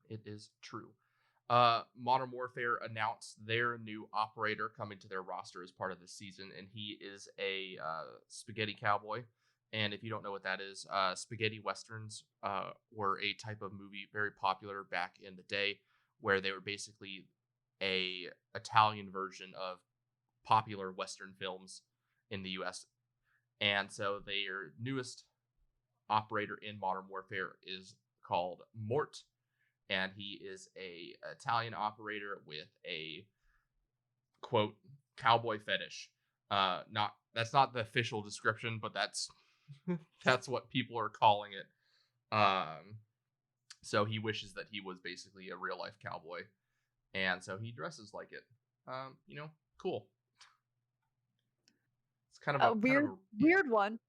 It is true. Modern Warfare announced their new operator coming to their roster as part of this season, and he is a spaghetti cowboy. And if you don't know what that is, spaghetti westerns were a type of movie very popular back in the day, where they were basically a Italian version of popular Western films in the U.S. And so their newest operator in Modern Warfare is called Mort, and he is a Italian operator with a quote cowboy fetish. That's not the official description, but that's that's what people are calling it. So he wishes that he was basically a real life cowboy, and so he dresses like it. Cool. It's kind of a weird one.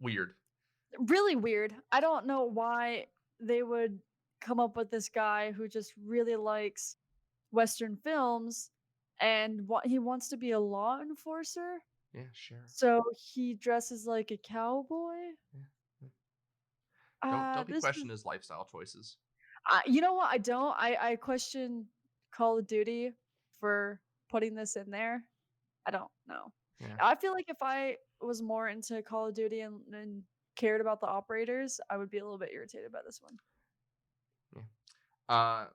Weird. Really weird. I don't know why they would come up with this guy who just really likes Western films and he wants to be a law enforcer. Yeah, sure. So he dresses like a cowboy. Yeah. Don't be questioning his lifestyle choices. You know what? I don't. I question Call of Duty for putting this in there. I don't know. Yeah. I feel like if I was more into Call of Duty and cared about the operators, I would be a little bit irritated by this one. Yeah.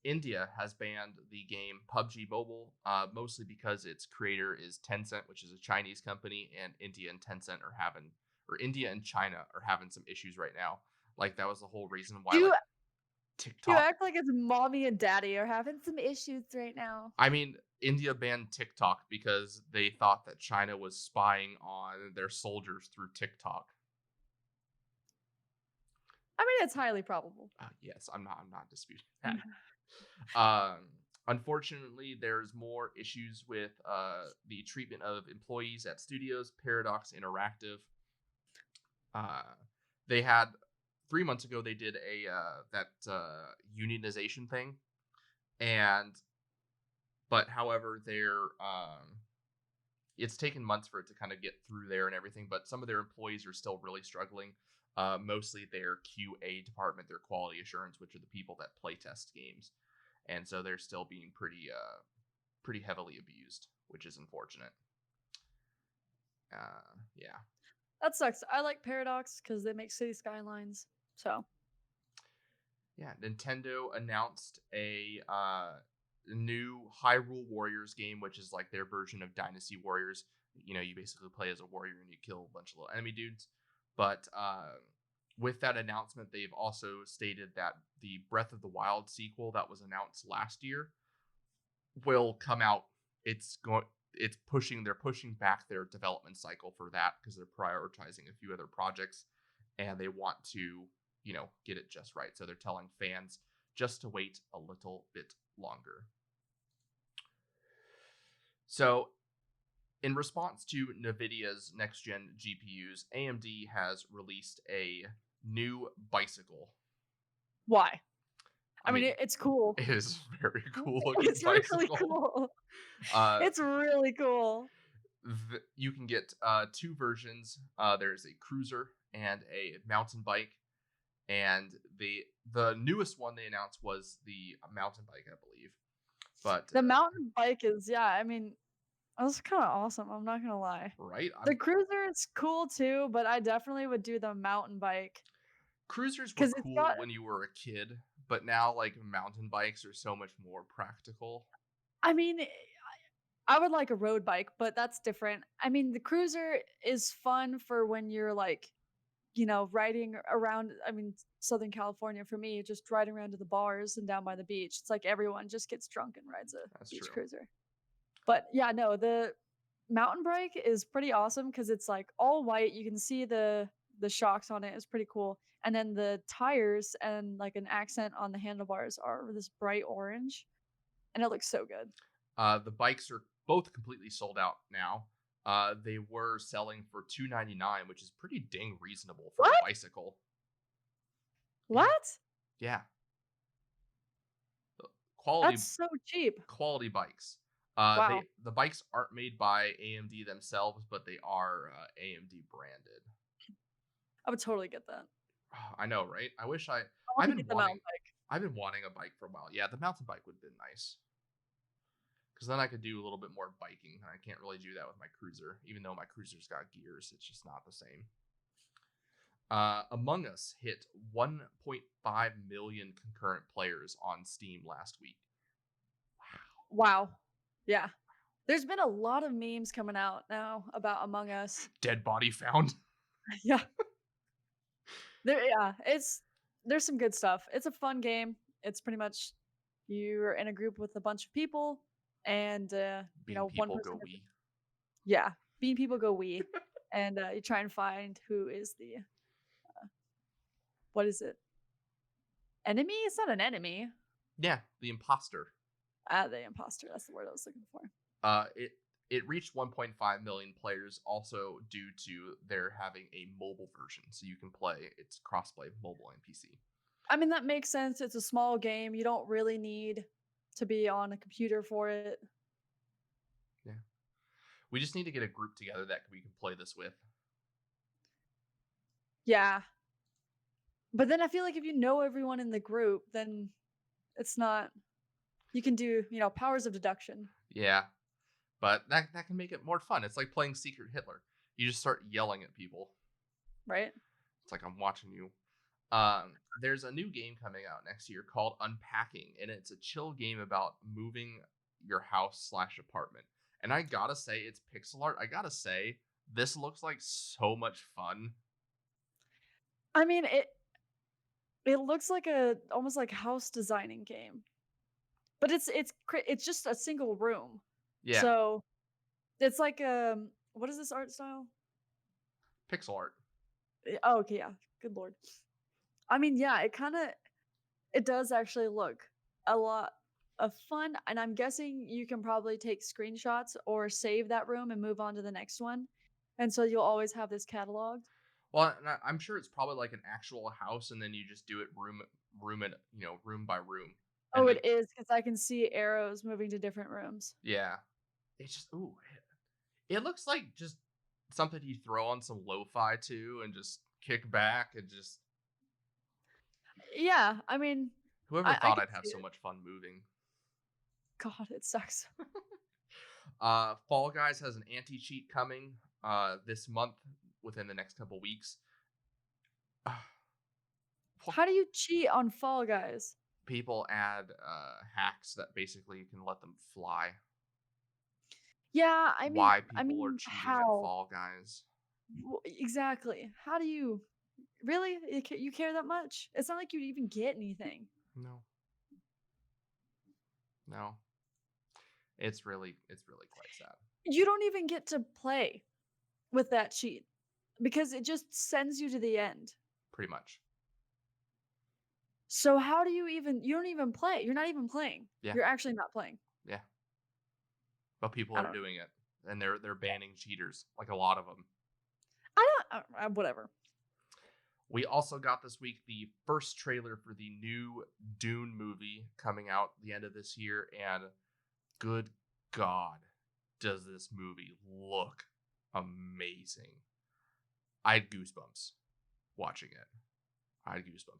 India has banned the game PUBG Mobile, mostly because its creator is Tencent, which is a Chinese company, and India and China are having some issues right now. Like that was the whole reason why TikTok. You act like it's mommy and daddy are having some issues right now. I mean, India banned TikTok because they thought that China was spying on their soldiers through TikTok. I mean, it's highly probable. Yes, I'm not disputing that. Unfortunately, there's more issues with the treatment of employees at studios. Paradox Interactive. They had 3 months ago. They did that unionization thing, but however, it's taken months for it to kind of get through there and everything. But some of their employees are still really struggling. Mostly their QA department, their quality assurance, which are the people that play test games. And so they're still being pretty heavily abused, which is unfortunate. Yeah. That sucks. I like Paradox because they make City Skylines. So. Yeah, Nintendo announced a new Hyrule Warriors game, which is like their version of Dynasty Warriors. You basically play as a warrior and you kill a bunch of little enemy dudes. But with that announcement, they've also stated that the Breath of the Wild sequel that was announced last year will come out. They're pushing back their development cycle for that because they're prioritizing a few other projects and they want to, get it just right. So they're telling fans just to wait a little bit longer. So in response to NVIDIA's next-gen GPUs, AMD has released a new bicycle. Why? I mean, it's cool. It is very cool looking It's really cool. It's really cool. You can get 2 versions. There's a cruiser and a mountain bike. And the newest one they announced was the mountain bike, I believe. But the mountain bike is, that's kind of awesome. I'm not gonna lie. Right. The cruiser is cool too, but I definitely would do the mountain bike. Cruisers were cool when you were a kid, but now like mountain bikes are so much more practical. I mean, I would like a road bike, but that's different. I mean, the cruiser is fun for when you're like, riding around. I mean, Southern California for me, just riding around to the bars and down by the beach. It's like everyone just gets drunk and rides a beach cruiser. But yeah, no, the mountain bike is pretty awesome because it's like all white. You can see the the shocks on it is pretty cool. And then the tires and like an accent on the handlebars are this bright orange, and it looks so good. The bikes are both completely sold out now. They were selling for $299, which is pretty dang reasonable for What? a bicycle. What? Yeah. Quality That's so cheap. quality bikes. Wow. The bikes aren't made by AMD themselves, but they are AMD branded. I would totally get that. I know, right? I wish I I've want to been get the wanting mountain bike. I've been wanting a bike for a while. Yeah, the mountain bike would have been nice. Because then I could do a little bit more biking. And I can't really do that with my cruiser. Even though my cruiser's got gears, it's just not the same. Among Us hit 1.5 million concurrent players on Steam last week. Wow. Yeah. There's been a lot of memes coming out now about Among Us. Dead body found. Yeah. There's some good stuff. It's a fun game. It's pretty much you're in a group with a bunch of people, and Being one people person. go we. Yeah, being people go we, and you try and find who is the what is it? Enemy? It's not an enemy. Yeah, the imposter. The imposter. That's the word I was looking for. It reached 1.5 million players also due to their having a mobile version, so you can play. It's crossplay mobile and PC. I mean, that makes sense. It's a small game. You don't really need to be on a computer for it. Yeah, we just need to get a group together that we can play this with. Yeah, but then I feel like if you know everyone in the group, then it's not. You can do powers of deduction. Yeah. But that can make it more fun. It's like playing Secret Hitler. You just start yelling at people. Right? It's like, I'm watching you. There's a new game coming out next year called Unpacking, and it's a chill game about moving your house/apartment. And I gotta say, it's pixel art. I gotta say, this looks like so much fun. I mean, it looks like almost like house designing game. But it's just a single room. Yeah. So it's like what is this art style? Pixel art. Oh, okay, yeah. Good lord. I mean, yeah, it does actually look a lot of fun, and I'm guessing you can probably take screenshots or save that room and move on to the next one. And so you'll always have this cataloged. Well, I'm sure it's probably like an actual house, and then you just do it room by room. Oh, it is, because I can see arrows moving to different rooms. Yeah. It's just, it looks like just something you throw on some lo-fi too and just kick back and just. Yeah, I mean. Whoever thought I'd have so much fun moving. God, it sucks. Fall Guys has an anti-cheat coming this month within the next couple weeks. How do you cheat on Fall Guys? People add hacks that basically you can let them fly. Yeah, I mean, why people are cheating how? at Fall Guys. Well, exactly. How do you really? You care that much? It's not like you'd even get anything. No. It's really quite sad. You don't even get to play with that cheat because it just sends you to the end. Pretty much. So how do you don't even play? You're not even playing. Yeah. You're actually not playing. Yeah. But people are doing it, and they're banning cheaters, like a lot of them. Whatever. We also got this week the first trailer for the new Dune movie coming out the end of this year, and good God, does this movie look amazing. I had goosebumps watching it.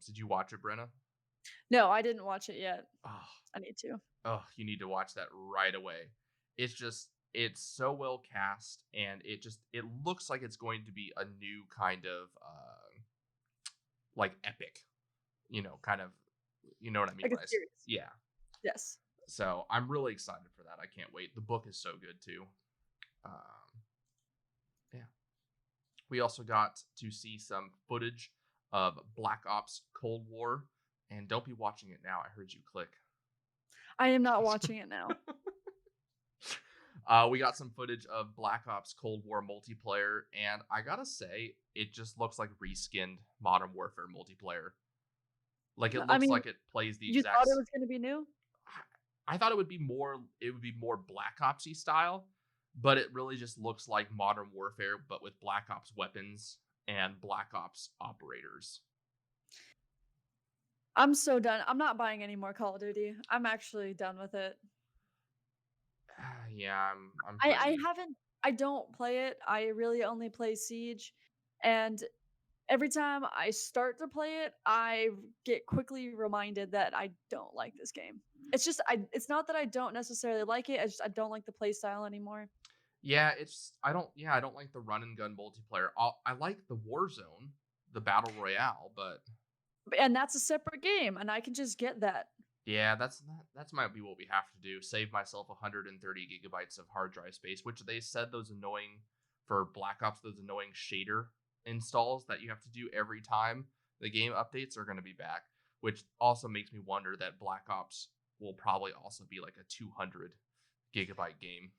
Did you watch it, Brenna? No, I didn't watch it yet. Oh, I need to. Oh, you need to watch that right away. It's so well cast, and it looks like it's going to be a new kind of like epic, kind of, you know what I mean? Like a series. Yeah. Yes. So I'm really excited for that. I can't wait. The book is so good too. Yeah. We also got to see some footage of Black Ops Cold War, and don't be watching it now. I heard you click. I am not watching it now. We got some footage of Black Ops Cold War multiplayer, and I gotta say, it just looks like reskinned Modern Warfare multiplayer. Like it I looks mean, like it plays the you exact. thought it was going to be new? I thought it would be more. It would be more Black Opsy style, but it really just looks like Modern Warfare, but with Black Ops weapons and Black Ops operators. I'm so done. I'm not buying any more Call of Duty. I'm actually done with it. Yeah, I'm. I Pretty... haven't. I don't play it. I really only play Siege, and every time I start to play it, I get quickly reminded that I don't like this game. It's just it's not that I don't necessarily like it. I don't like the play style anymore. Yeah, I don't like the run and gun multiplayer. I like the Warzone, the battle royale, but And that's a separate game, and I can just get that. yeah, that's might be what we have to do. Save myself 130 gigabytes of hard drive space, which they said those annoying for Black Ops, those annoying shader installs that you have to do every time the game updates are going to be back, which also makes me wonder that Black Ops will probably also be like a 200 gigabyte game.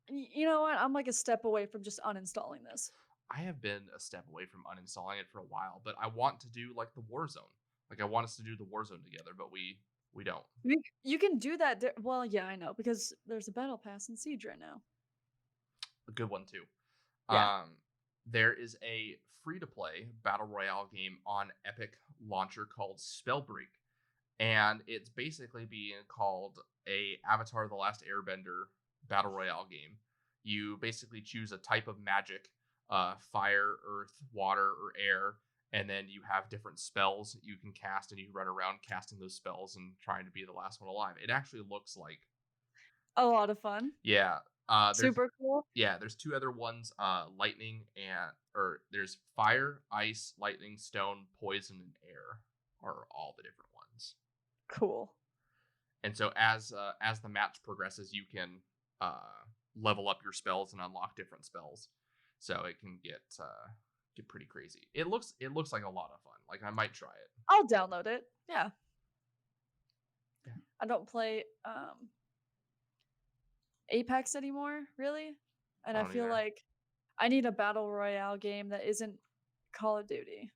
You know what? I'm like a step away from just uninstalling this. I have been a step away from uninstalling it for a while, but I want to do like the Warzone. Like I want us to do the Warzone together, but we don't. You can do that. Well, yeah, I know, because there's a battle pass in Siege right now. A good one too. Yeah. There is a free-to-play battle royale game on Epic launcher called Spellbreak, and it's basically being called a Avatar: The Last Airbender battle royale game. You basically choose a type of magic, fire, earth, water, or air, and then you have different spells you can cast, and you run around casting those spells and trying to be the last one alive. It actually looks like a lot of fun. Yeah. Super cool. Yeah, there's two other ones, lightning there's fire, ice, lightning, stone, poison, and air are all the different ones. Cool. And so as the match progresses, you can level up your spells and unlock different spells. So it can get pretty crazy. It looks like a lot of fun. Like I might try it. I'll download it. Yeah. I don't play Apex anymore, really. And I feel like I need a battle royale game that isn't Call of Duty.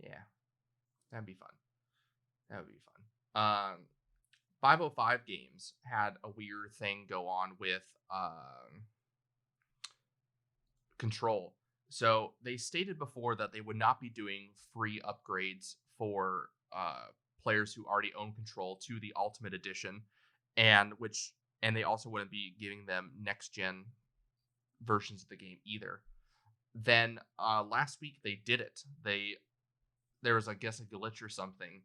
Yeah. That'd be fun. 505 Games had a weird thing go on with Control. So they stated before that they would not be doing free upgrades for players who already own Control to the Ultimate Edition, and they also wouldn't be giving them next gen versions of the game either. Then last week they did it. There was, I guess, a glitch or something,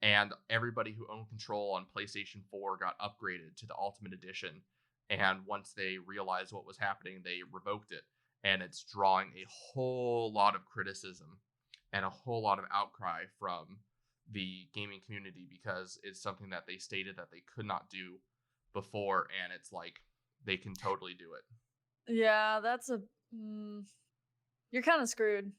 and everybody who owned Control on PlayStation 4 got upgraded to the Ultimate Edition. And once they realized what was happening, they revoked it. And it's drawing a whole lot of criticism and a whole lot of outcry from the gaming community, because it's something that they stated that they could not do before, and it's like they can totally do it. Yeah, that's you're kind of screwed.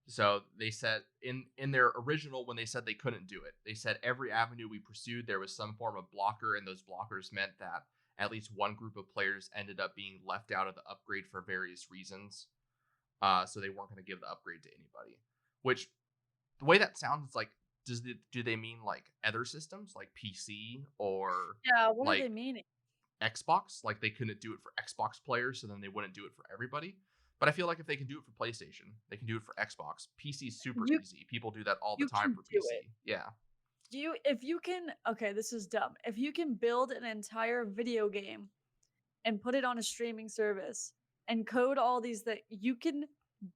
So they said in their original, when they said they couldn't do it, they said every avenue we pursued, there was some form of blocker, and those blockers meant that at least one group of players ended up being left out of the upgrade for various reasons. So they weren't going to give the upgrade to anybody. Which, the way that sounds, it's like, do they mean like other systems, like PC or what like are they meaning? Xbox? Like they couldn't do it for Xbox players, so then they wouldn't do it for everybody. But I feel like if they can do it for PlayStation, they can do it for Xbox. PC is super easy. People do that all the time for PC. Yeah. If you can, okay, this is dumb. If you can build an entire video game and put it on a streaming service and code all these that you can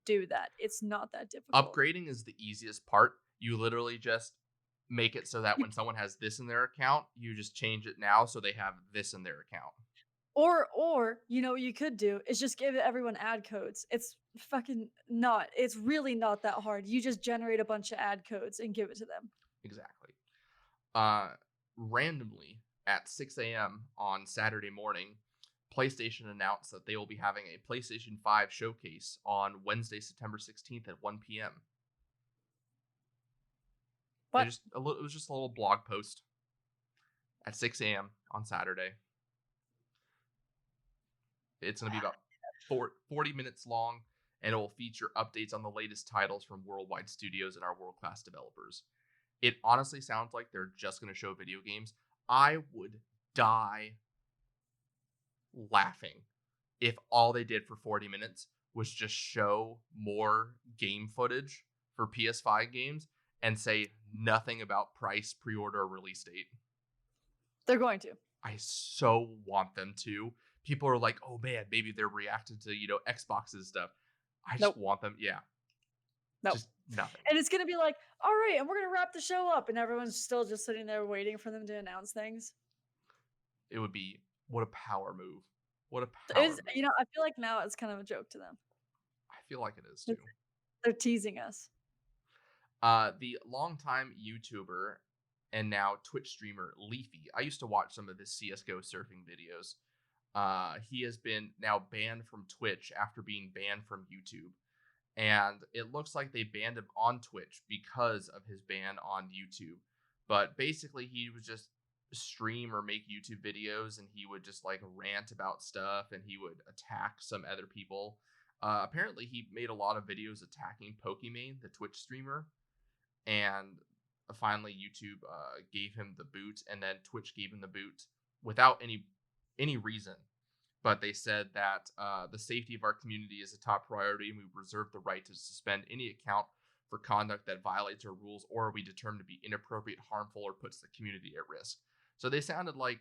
do that. It's not that difficult. Upgrading is the easiest part. You literally just make it so that when someone has this in their account, you just change it now so they have this in their account. Or you know what you could do is just give everyone ad codes. It's really not that hard. You just generate a bunch of ad codes and give it to them. Exactly. Randomly at 6 a.m. on Saturday morning, PlayStation announced that they will be having a PlayStation 5 showcase on Wednesday, September 16th at 1 p.m. What? It was just a little blog post. at 6 a.m. on Saturday. It's going to be about 40 minutes long, and it will feature updates on the latest titles from worldwide studios and our world-class developers. It honestly sounds like they're just going to show video games. I would die laughing if all they did for 40 minutes was just show more game footage for PS5 games and say nothing about price, pre-order, or release date. They're going to. I so want them to. People are like, oh man, maybe they're reacting to, Xbox's stuff. I just want them. Yeah. Nope. Just nothing. And it's going to be like, all right, and we're going to wrap the show up. And everyone's still just sitting there waiting for them to announce things. It would be, what a power move. What a power move. I feel like now it's kind of a joke to them. I feel like it is too. They're teasing us. The longtime YouTuber and now Twitch streamer Leafy. I used to watch some of his CSGO surfing videos. He has been now banned from Twitch after being banned from YouTube. And it looks like they banned him on Twitch because of his ban on YouTube. But basically, he would just stream or make YouTube videos, and he would just like rant about stuff, and he would attack some other people. Apparently, he made a lot of videos attacking Pokimane, the Twitch streamer. And finally, YouTube gave him the boot, and then Twitch gave him the boot without any reason. But they said that the safety of our community is a top priority, and we reserve the right to suspend any account for conduct that violates our rules or we determine to be inappropriate, harmful, or puts the community at risk. So it sounds like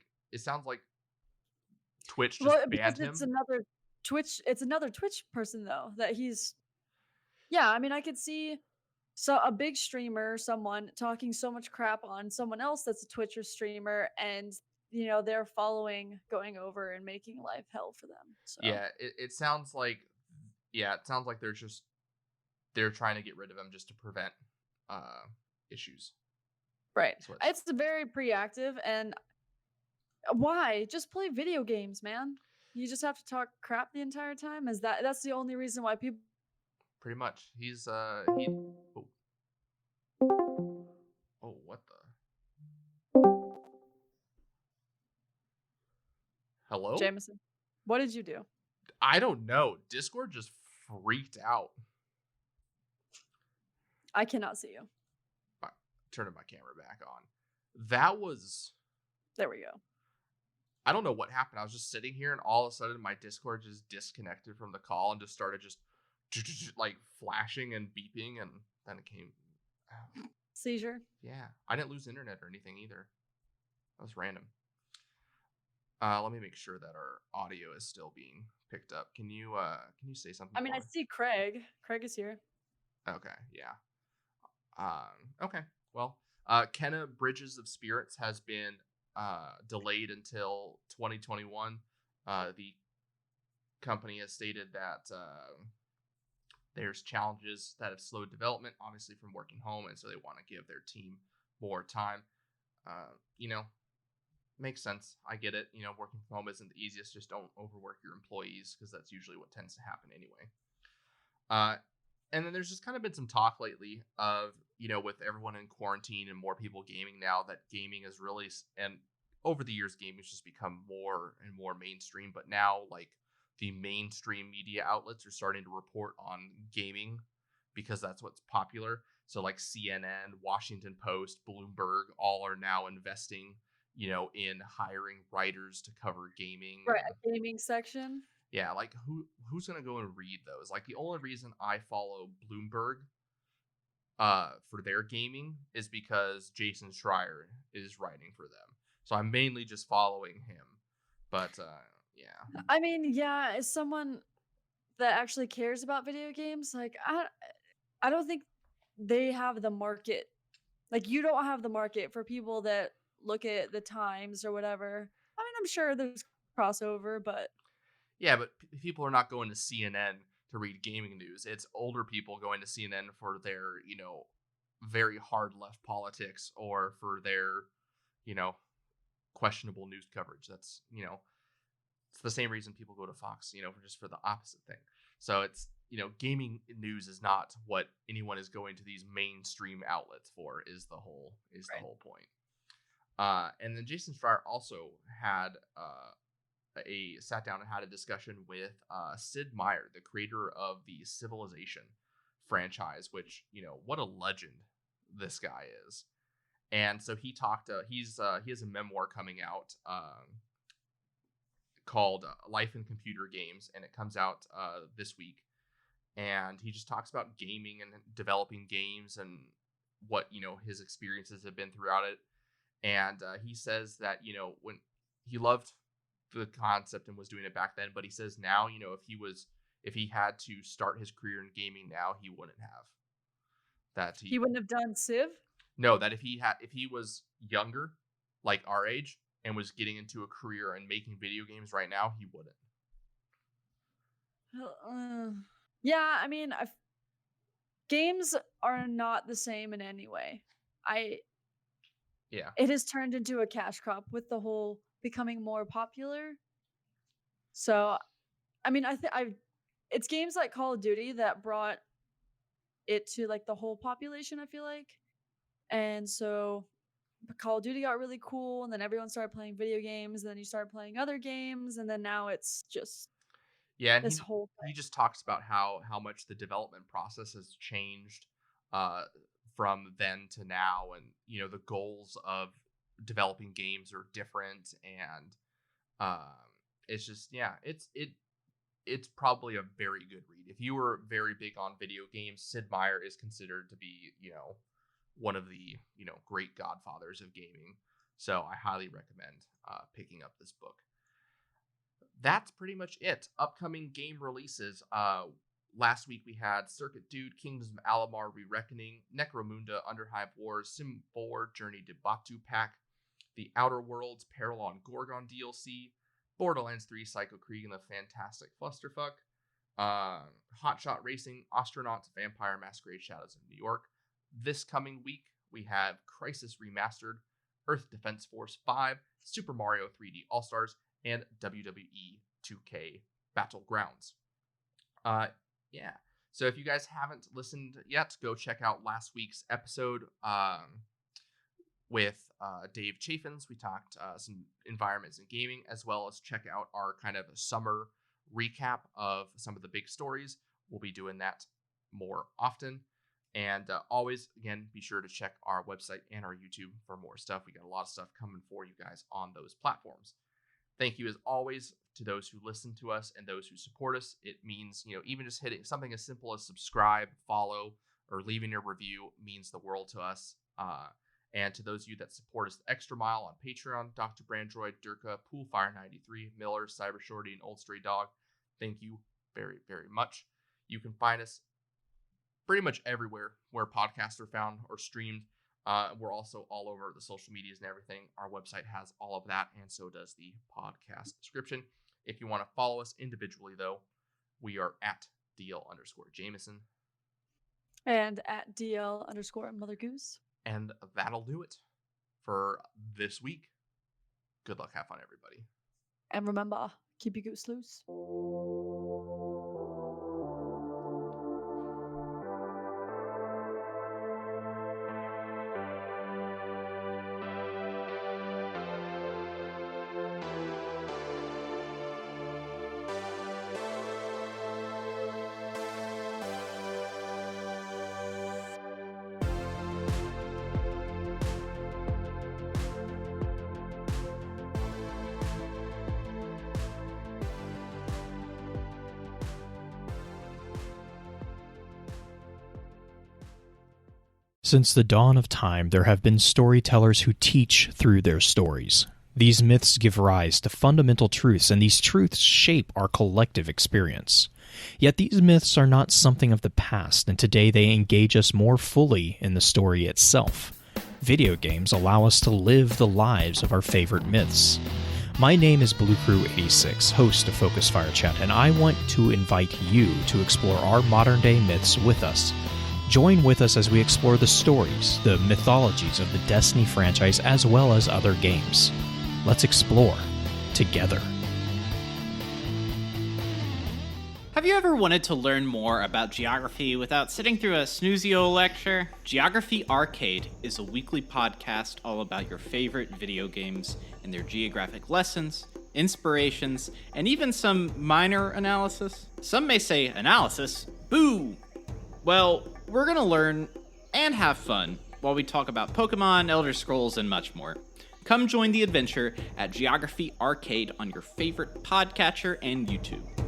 Twitch just banned him. It's another Twitch person though that he's. Yeah, I mean, I could see a big streamer, someone talking so much crap on someone else that's a Twitch or streamer, and their following going over and making life hell for them. So. Yeah, it sounds like they're trying to get rid of him just to prevent issues. Right. It's very pre-active, and why? Just play video games, man. You just have to talk crap the entire time? That's the only reason why people. Pretty much. He's Oh, what the? Hello? Jameson, what did you do? I don't know. Discord just freaked out. I cannot see you. Turning my camera back on. That was... There we go. I don't know what happened. I was just sitting here and all of a sudden my Discord just disconnected from the call and just started just like flashing and beeping, and then it came... Seizure? Yeah. I didn't lose internet or anything either. That was random. Let me make sure that our audio is still being picked up. Can you say something? I mean, I see Craig. Craig is here. Okay, yeah. Okay. Well, Kenna Bridges of Spirits has been delayed until 2021. The company has stated that there's challenges that have slowed development, obviously from working home, and so they want to give their team more time. Makes sense. I get it. Working from home isn't the easiest. Just don't overwork your employees, because that's usually what tends to happen anyway. And then there's just kind of been some talk lately of, with everyone in quarantine and more people gaming now, that gaming is really, and over the years, gaming has just become more and more mainstream. But now, like, the mainstream media outlets are starting to report on gaming because that's what's popular. So like CNN, Washington Post, Bloomberg, all are now investing in hiring writers to cover gaming. Right, a gaming section. Yeah, like who's gonna go and read those? Like, the only reason I follow Bloomberg for their gaming is because Jason Schreier is writing for them. So I'm mainly just following him. But yeah. I mean, yeah, as someone that actually cares about video games, like I don't think they have the market. Like, you don't have the market for people that look at the Times or whatever. I mean, I'm sure there's crossover, but yeah, but people are not going to CNN to read gaming news. It's older people going to CNN for their, very hard left politics, or for their, questionable news coverage. That's, it's the same reason people go to Fox, just for the opposite thing. So it's, gaming news is not what anyone is going to these mainstream outlets for, is the whole point. And then Jason Schreier also had sat down and had a discussion with Sid Meier, the creator of the Civilization franchise, which, what a legend this guy is. And so he talked, he has a memoir coming out called Life in Computer Games, and it comes out this week. And he just talks about gaming and developing games and what, his experiences have been throughout it. And he says that, when he loved the concept and was doing it back then, but he says now, if he had to start his career in gaming now, he wouldn't have. That he wouldn't have done Civ? No, that if he was younger, like our age, and was getting into a career and making video games right now, he wouldn't. Yeah, I mean, games are not the same in any way. Yeah. It has turned into a cash crop with the whole becoming more popular. So, I mean, it's games like Call of Duty that brought it to like the whole population, I feel like. And so Call of Duty got really cool, and then everyone started playing video games, and then you started playing other games, and then now it's just and this whole thing. He just talks about how much the development process has changed from then to now, and the goals of developing games are different, and it's just it's probably a very good read. If you were very big on video games, Sid Meier is considered to be one of the great godfathers of gaming, so I highly recommend picking up this book. That's pretty much it. Upcoming game releases. Last week we had Circuit Dude, Kingdoms of Alamar Re-Reckoning, Necromunda, Underhive Wars, Sim 4, Journey to Batu Pack, The Outer Worlds, Peril on Gorgon DLC, Borderlands 3, Psycho Krieg, and the Fantastic Clusterfuck, Hotshot Racing, Astronauts, Vampire Masquerade Shadows of New York. This coming week we have Crysis Remastered, Earth Defense Force 5, Super Mario 3D All-Stars, and WWE 2K Battlegrounds. So if you guys haven't listened yet, go check out last week's episode with Dave Chafinz. We talked some environments in gaming, as well as check out our kind of summer recap of some of the big stories. We'll be doing that more often. And always, again, be sure to check our website and our YouTube for more stuff. We got a lot of stuff coming for you guys on those platforms. Thank you, as always, to those who listen to us and those who support us. It means, even just hitting something as simple as subscribe, follow, or leaving a review means the world to us. And to those of you that support us the extra mile on Patreon, Dr. Brandroid, Durka, Poolfire93, Miller, Cyber Shorty, and Old Stray Dog, thank you very, very much. You can find us pretty much everywhere where podcasts are found or streamed. We're also all over the social medias and everything. Our website has all of that, and so does the podcast description. If you want to follow us individually, though, we are at DL_Jameson. And at DL_Mother Goose. And that'll do it for this week. Good luck. Have fun, everybody. And remember, keep your goose loose. Since the dawn of time, there have been storytellers who teach through their stories. These myths give rise to fundamental truths, and these truths shape our collective experience. Yet these myths are not something of the past, and today they engage us more fully in the story itself. Video games allow us to live the lives of our favorite myths. My name is Blue Crew 86, host of Focus Fire Chat, and I want to invite you to explore our modern-day myths with us. Join with us as we explore the stories, the mythologies of the Destiny franchise, as well as other games. Let's explore together. Have Have you ever wanted to learn more about geography without sitting through a snoozio lecture? Geography Arcade is a weekly podcast all about your favorite video games and their geographic lessons, inspirations, and even some minor analysis. Some may say analysis, boo! Well, we're gonna learn and have fun while we talk about Pokemon, Elder Scrolls, and much more. Come join the adventure at Geography Arcade on your favorite podcatcher and YouTube.